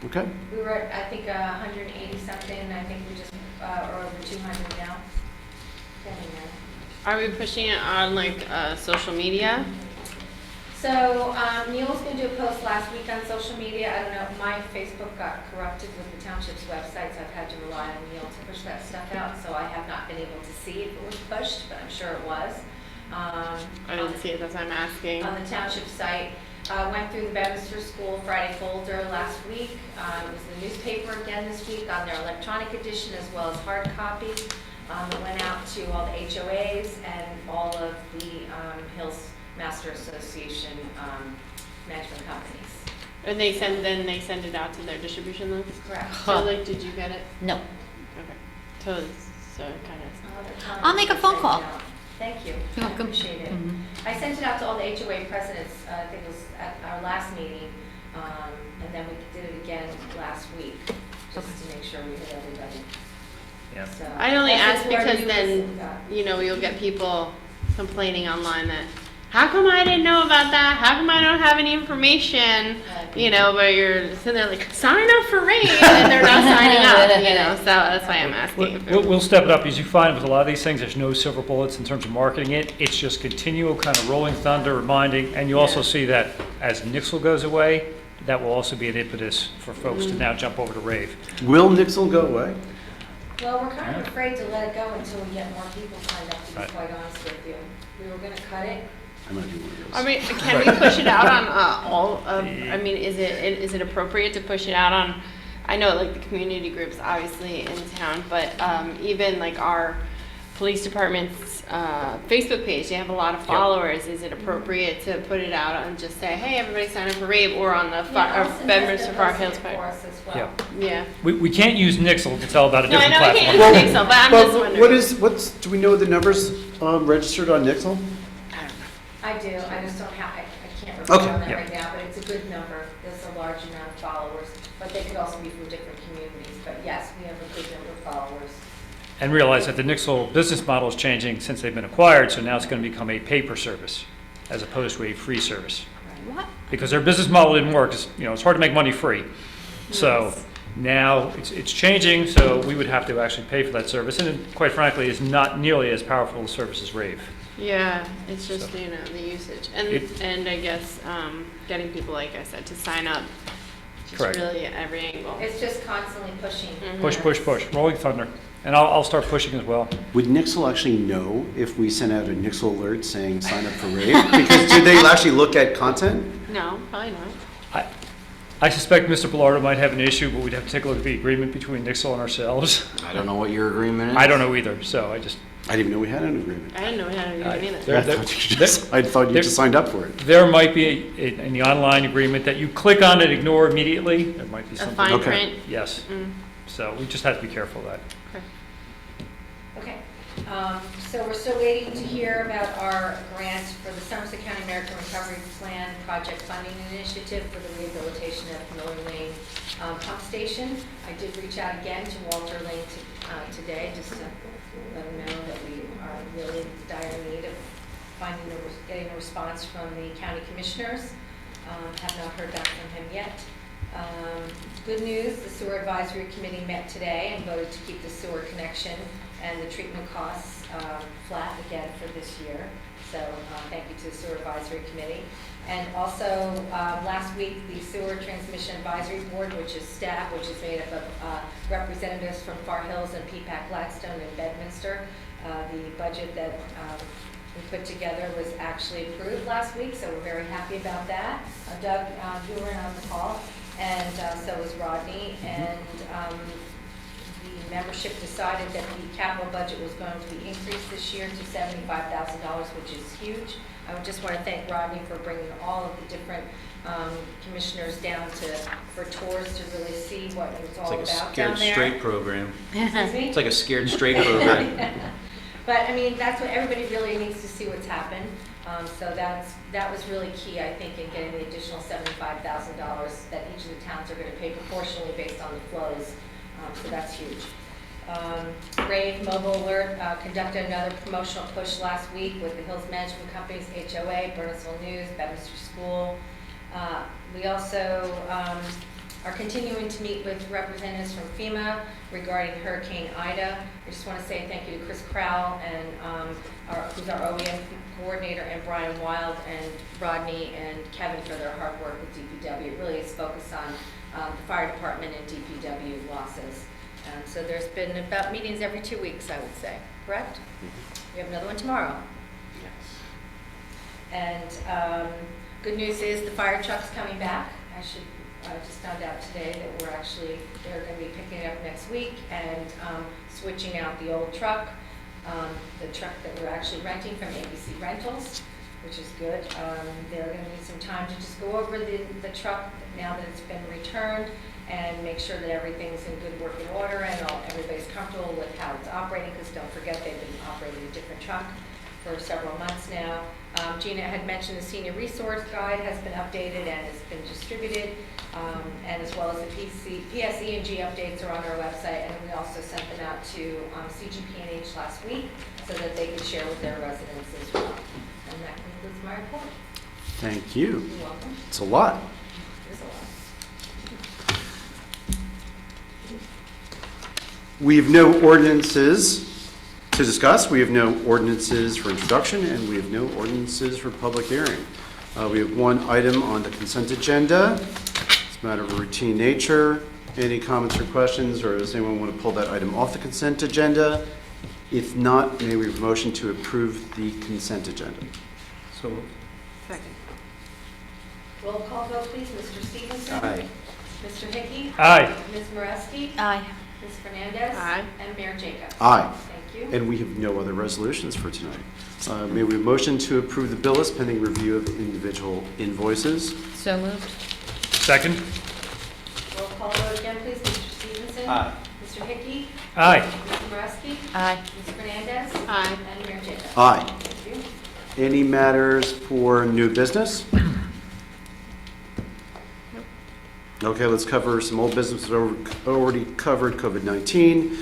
Okay. We were at, I think, 180 something, and I think we just are over 200 now. Depending on. Are we pushing it on like social media? So Neil's going to do a post last week on social media. I don't know, my Facebook got corrupted with the township's website, so I've had to rely on Neil to push that stuff out. So I have not been able to see if it was pushed, but I'm sure it was. I didn't see it, that's why I'm asking. On the township site. Went through the Bedminster School Friday folder last week. It was the newspaper again this week on their electronic edition as well as hard copy. It went out to all the HOAs and all of the Hills Master Association management companies. And they send it out to their distribution list? Correct. So like, did you get it? No. Okay. So it kind of. I'll make a phone call. Thank you. You're I welcome. appreciate it. I sent it out to all the HOA presidents, I think it was at our last meeting, and then we did it again last week, just to make sure we hit everybody. Yeah. So, I only that's ask where because you then, listen to. you'll get people complaining online that, how come I didn't know about that? How come I don't have any information? But you're sitting there like, sign up for RAID, and they're not signing up, so that's why I'm asking. We'll step it up. As you find with a lot of these things, there's no silver bullets in terms of marketing it. It's just continual kind of rolling thunder, reminding, and you also see that as Nixle goes away, that will also be an impetus for folks to now jump over to Rave. Will Nixle go away? Well, we're kind of afraid to let it go until we get more people signed up, to be Right. quite honest with you. We were gonna cut it. I might be one of those. I mean, can we push it out on all of, is it appropriate to push it out on, I know like the community groups obviously in town, but even like our police department's Facebook page, they have a lot of followers. Is it appropriate to put it out and just say, hey, everybody sign up for RAVE, or on the Bedminster Far Hills for Park? us as well. Yeah. Yeah. We can't use Nixle to tell about a No, I different know we platform. can't use Nixle, but I'm just wondering. Do we know the numbers registered on Nixle? I do, I just don't have, I can't report Okay, on that yeah. right now, but it's a good number. There's a large amount of followers, but they could also be from different communities. But yes, we have a good number of followers. And realize that the Nixle business model is changing since they've been acquired, so now it's going to become a pay-per-service as opposed to a free service. What? Because their business model didn't work. It's hard to make money free. So now it's changing, so we would have to actually pay for that service. And it, quite frankly, is not nearly as powerful a service as Rave. Yeah, it's just, the usage. And It- and I guess getting people, like I said, to sign up. Just Correct. really at every angle. It's just constantly pushing. Push, push, push. Rolling thunder. And I'll start pushing as well. Would Nixle actually know if we sent out a Nixle alert saying sign up for Rave? Because do they actually look at content? No, probably not. I suspect Mr. Bellardo might have an issue, but we'd have to take a look at the agreement between Nixle and ourselves. I don't know what your agreement is. I don't know either, so I just, I didn't even know we had an agreement. I didn't know we had an agreement There- either. I thought you just signed up for it. There might be in the online agreement that you click on it, ignore immediately. There might be A something. fine Okay. print. Yes. Mm. So we just have to be careful of that. Okay, so we're still waiting to hear about our grant for the Somerset County American Recovery Plan Project Funding Initiative for the rehabilitation of Miller Lane pump station. I did reach out again to Walter Lane today, just to let him know that we are really in dire need of getting a response from the county commissioners. Have not heard back from him yet. Good news, the Sewer Advisory Committee met today and voted to keep the sewer connection and the treatment costs flat again for this year. So thank you to the Sewer Advisory Committee. And also, last week, the Sewer Transmission Advisory Board, which is staff, which is made up of representatives from Far Hills and PPAC Gladstone and Bedminster. The budget that we put together was actually approved last week, so we're very happy about that. Doug, you were on the call, and so was Rodney. And the membership decided that the capital budget was going to be increased this year to $75,000, which is huge. I would just want to thank Rodney for bringing all of the different commissioners down for tours to really see what it was all It's like a about down scared there. straight program. Excuse me? It's like a scared straight program. But I mean, that's what everybody really needs to see what's happened. So that was really key, I think, in getting the additional $75,000 that each of the towns are going to pay proportionally based on the flows. So that's huge. Brave Mobile Alert conducted another promotional push last week with the Hills Management Company's HOA, Burnsville News, Bedminster School. We also are continuing to meet with representatives from FEMA regarding Hurricane Ida. I just want to say thank you to Chris Crowell, and who's our OEM coordinator, and Brian Wild and Rodney and Kevin for their hard work with DPW. It really is focused on the fire department and DPW losses. So there's been about meetings every 2 weeks, I would say, correct? We have another one tomorrow. Yes. And good news is the fire truck's coming back. I just found out today that they're going to be picking it up next week and switching out the old truck, the truck that we're actually renting from ABC Rentals, which is good. They're going to need some time to just go over the truck now that it's been returned and make sure that everything's in good working order and everybody's comfortable with how it's operating, because don't forget they've been operating a different truck for several months now. Gina had mentioned the senior resource guide has been updated and has been distributed, and as well as the PSE&G updates are on our website, and we also sent them out to CGP&H last week so that they could share with their residents as well. And that concludes my report. Thank you. You're welcome. It's a lot. It is a lot. We have no ordinances to discuss. We have no ordinances for introduction, and we have no ordinances for public hearing. We have one item on the consent agenda. It's a matter of routine nature. Any comments or questions, or does anyone want to pull that item off the consent agenda? If not, may we have a motion to approve the consent agenda? So, Second. Roll call vote, please. Mr. Stevenson? aye. Mr. Hickey? Aye. Ms. Moreski? Aye. Ms. Fernandez? Aye. And Mayor Jacobs? Aye. Thank you. And we have no other resolutions for tonight. May we have a motion to approve the bill list pending review of individual invoices? So moved. Second? Roll call vote again, please. Mr. Stevenson? Aye. Mr. Hickey? Aye. Ms. Moreski? Aye. Ms. Fernandez? Aye. And Mayor Jacobs? Aye. Thank you. Any matters for new business? Okay, let's cover some old business we've already covered. COVID-19,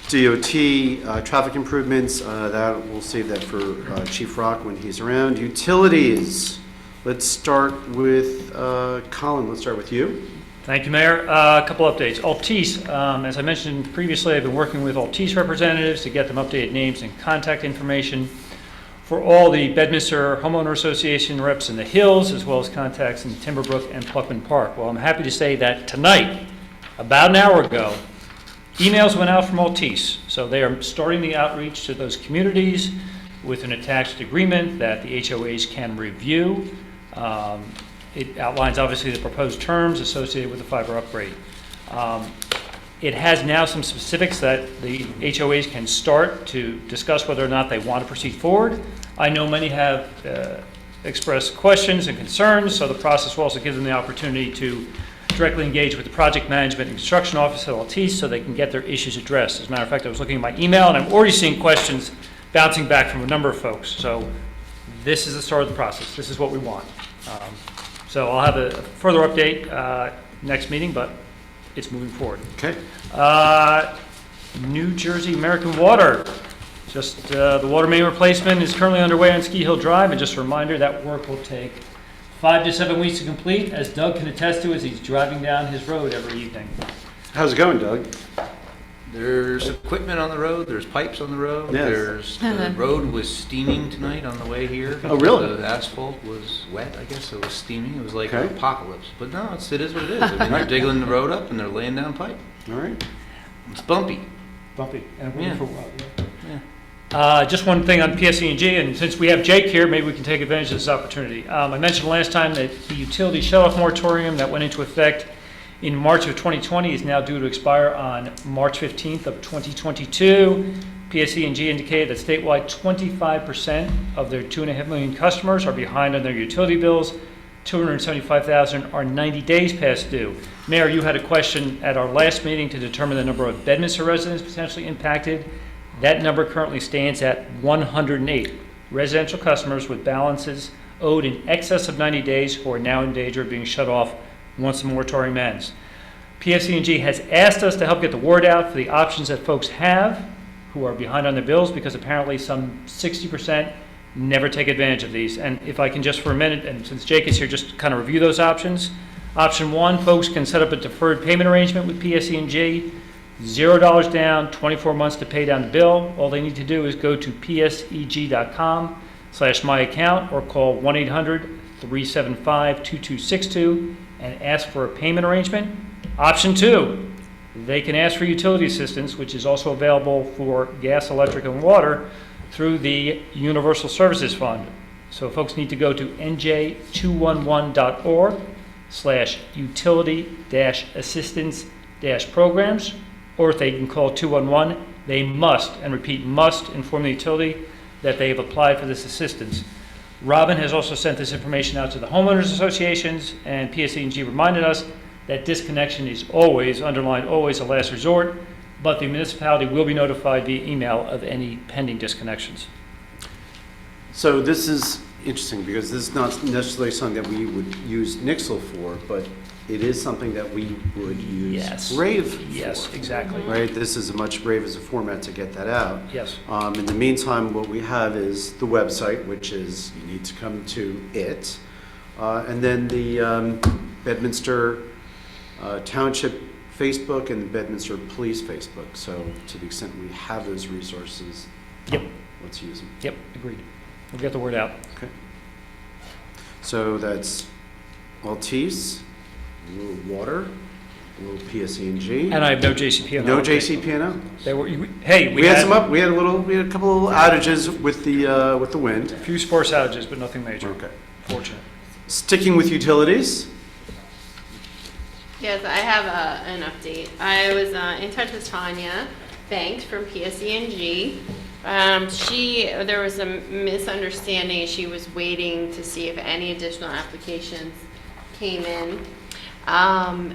DOT, traffic improvements, that we'll save that for Chief Rock when he's around. Utilities, let's start with Colin, let's start with you. Thank you, Mayor. A couple updates. Altice, as I mentioned previously, I've been working with Altice representatives to get them updated names and contact information for all the Bedminster Homeowner Association reps in the Hills, as well as contacts in Timberbrook and Pluckman Park. Well, I'm happy to say that tonight, about an hour ago, emails went out from Altice. So they are starting the outreach to those communities with an attached agreement that the HOAs can review. It outlines, obviously, the proposed terms associated with the fiber upgrade. It has now some specifics that the HOAs can start to discuss whether or not they want to proceed forward. I know many have expressed questions and concerns, so the process will also give them the opportunity to directly engage with the project management and construction office at Altice so they can get their issues addressed. As a matter of fact, I was looking at my email and I'm already seeing questions bouncing back from a number of folks. So this is the start of the process. This is what we want. So I'll have a further update next meeting, but it's moving forward. Okay. New Jersey American Water. Just the water main replacement is currently underway on Ski Hill Drive, and just a reminder that work will take 5 to 7 weeks to complete, as Doug can attest to as he's driving down his road every evening. How's it going, Doug? There's equipment on the road, there's pipes on the road, Yes. the road was steaming tonight on the way here. Oh, really? The asphalt was wet, I guess, so it was steaming, it was like Okay. an apocalypse. But no, it is what it is. I mean, they're digging the road up and they're laying down pipe. All right. It's bumpy. Bumpy. And Yeah. for a while, yeah. Just one thing on PSE&G, and since we have Jake here, maybe we can take advantage of this opportunity. I mentioned last time that the utility shut-off moratorium that went into effect in March of 2020 is now due to expire on March 15th of 2022. PSE&G indicated that statewide 25% of their 2.5 million customers are behind on their utility bills. 275,000 are 90 days past due. Mayor, you had a question at our last meeting to determine the number of Bedminster residents potentially impacted. That number currently stands at 108 residential customers with balances owed in excess of 90 days who are now in danger of being shut off once the moratorium ends. PSE&G has asked us to help get the word out for the options that folks have who are behind on their bills, because apparently some 60% never take advantage of these. And if I can just for a minute, and since Jake is here, just kind of review those options. Option one, folks can set up a deferred payment arrangement with PSE&G. $0 down, 24 months to pay down the bill. All they need to do is go to pseg.com/myaccount or call 1-800-375-2262 and ask for a payment arrangement. Option two, they can ask for utility assistance, which is also available for gas, electric, and water through the Universal Services Fund. So folks need to go to nj211.org/utility-assistance-programs, or if they can call 211, they must, and repeat, must inform the utility that they have applied for this assistance. Robin has also sent this information out to the homeowners associations, and PSE&G reminded us that disconnection is always, underlined, always a last resort, but the municipality will be notified via email of any pending disconnections. So this is interesting because this is not necessarily something that we would use Nixle for, but it is something that we would use Yes. Brave for. Yes, exactly. Right? This is a much Brave as a format to get that out. Yes. In the meantime, what we have is the website, which is, you need to come to it, and then the Bedminster Township Facebook and the Bedminster Police Facebook. So to the extent we have those resources, Yep. let's use them. Yep, agreed. We'll get the word out. Okay. So that's Altice, a little water, a little PSE&G. And I have no JCPenney. No JCPenney. They were, hey, We had some up. We had a couple of outages with the wind. A few sparse outages, but nothing major. Okay. Fortunate. Sticking with utilities. Yes, I have an update. I was in touch with Tanya Banks from PSE&G. There was a misunderstanding. She was waiting to see if any additional applications came in.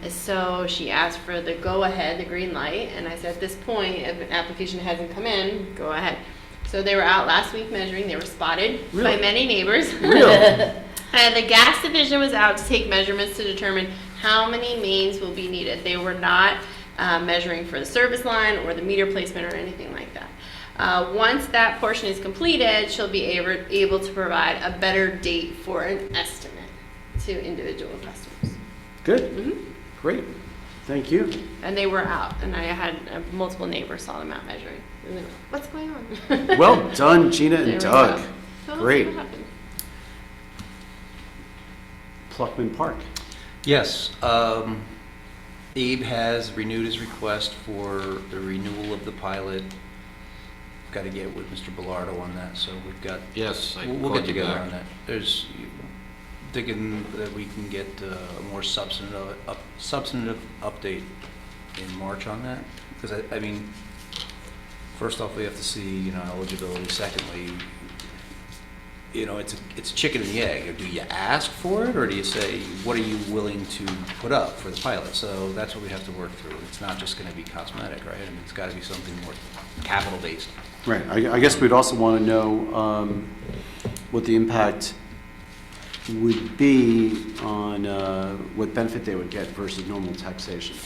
So she asked for the go-ahead, the green light, and I said, at this point, if an application hasn't come in, go ahead. So they were out last week measuring. They were spotted by many neighbors. Really? And the gas division was out to take measurements to determine how many mains will be needed. They were not measuring for the service line or the meter placement or anything like that. Once that portion is completed, she'll be able to provide a better date for an estimate to individual customers. Good. Mm-hmm. Great. Thank you. And they were out, and I had multiple neighbors saw them out measuring. And they were like, what's going on? Well done, Gina There and we Doug. go. So let's see Great. what happens. Pluckman Park. Yes, Abe has renewed his request for the renewal of the pilot. Got to get with Mr. Bellardo on that, so we've got. Yes, We'll called get you together back. on that. There's, thinking that we can get a more substantive update in March on that? Because I mean, first off, we have to see, you know, eligibility. Secondly, you know, it's a chicken and the egg. Or do you ask for it, or do you say, what are you willing to put up for the pilot? So that's what we have to work through. It's not just going to be cosmetic, right? I mean, it's got to be something more capital-based. Right, I guess we'd also want to know what the impact would be on what benefit they would get versus normal taxation.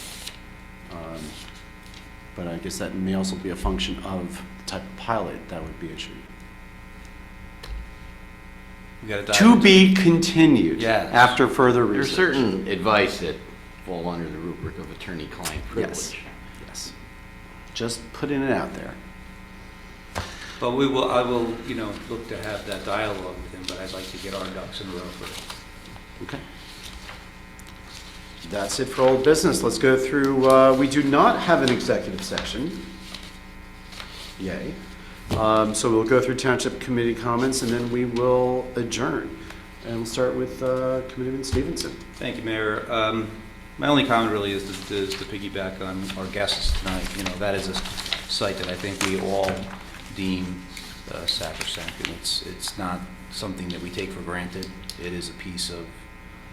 But I guess that may also be a function of the type of pilot that would be issued. We got to dive To into be continued. Yes. After further There's research. certain advice that fall under the rubric of attorney-client Yes. privilege. Yes. Just putting it out there. But I will, you know, look to have that dialogue with him, but I'd like to get our ducks in a row first. Okay. That's it for old business. Let's go through, we do not have an executive session. Yay. So we'll go through Township Committee comments and then we will adjourn. And we'll start with Committeeman Stevenson. Thank you, Mayor. My only comment really is to piggyback on our guests tonight. You know, that is a site that I think we all deem sacrosanct, and it's not something that we take for granted. It is a piece of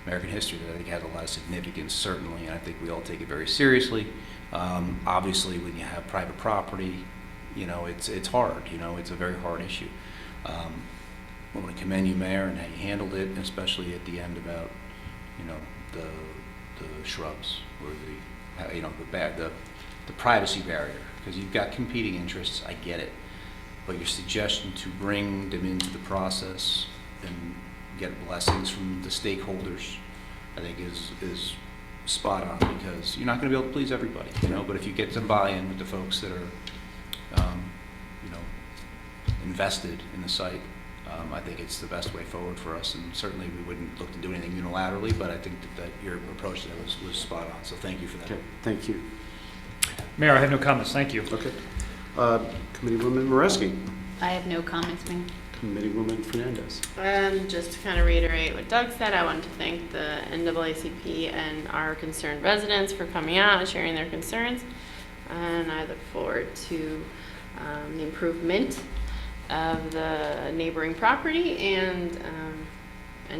American history that I think has a lot of significance, certainly, and I think we all take it very seriously. Obviously, when you have private property, you know, it's hard. You know, it's a very hard issue. I want to commend you, Mayor, and how you handled it, and especially at the end about, you know, the shrubs or the, you know, the privacy barrier, because you've got competing interests. I get it, but your suggestion to bring them into the process and get blessings from the stakeholders, I think is spot on, because you're not going to be able to please everybody, you know. But if you get some buy-in with the folks that are, you know, invested in the site, I think it's the best way forward for us. And certainly we wouldn't look to do anything unilaterally, but I think that your approach to that was spot on. So thank you for that. Okay, thank you. Mayor, I have no comments. Thank you. Okay. Committeewoman Moreski. I have no comments, Mayor. Committeewoman Fernandez. Just to kind of reiterate what Doug said, I want to thank the NAACP and our concerned residents for coming out and sharing their concerns. And I look forward to the improvement of the neighboring property and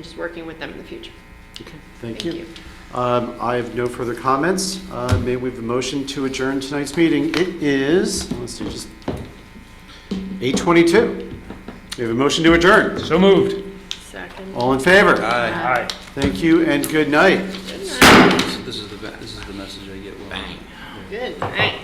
just working with them in the future. Okay, thank you. I have no further comments. May we have a motion to adjourn tonight's meeting? It is, let's see, just 8:22. We have a motion to adjourn. So moved. Second. All in favor? Aye. Aye. Thank you and good night. Good night. This is the message I get. Bang. Good night.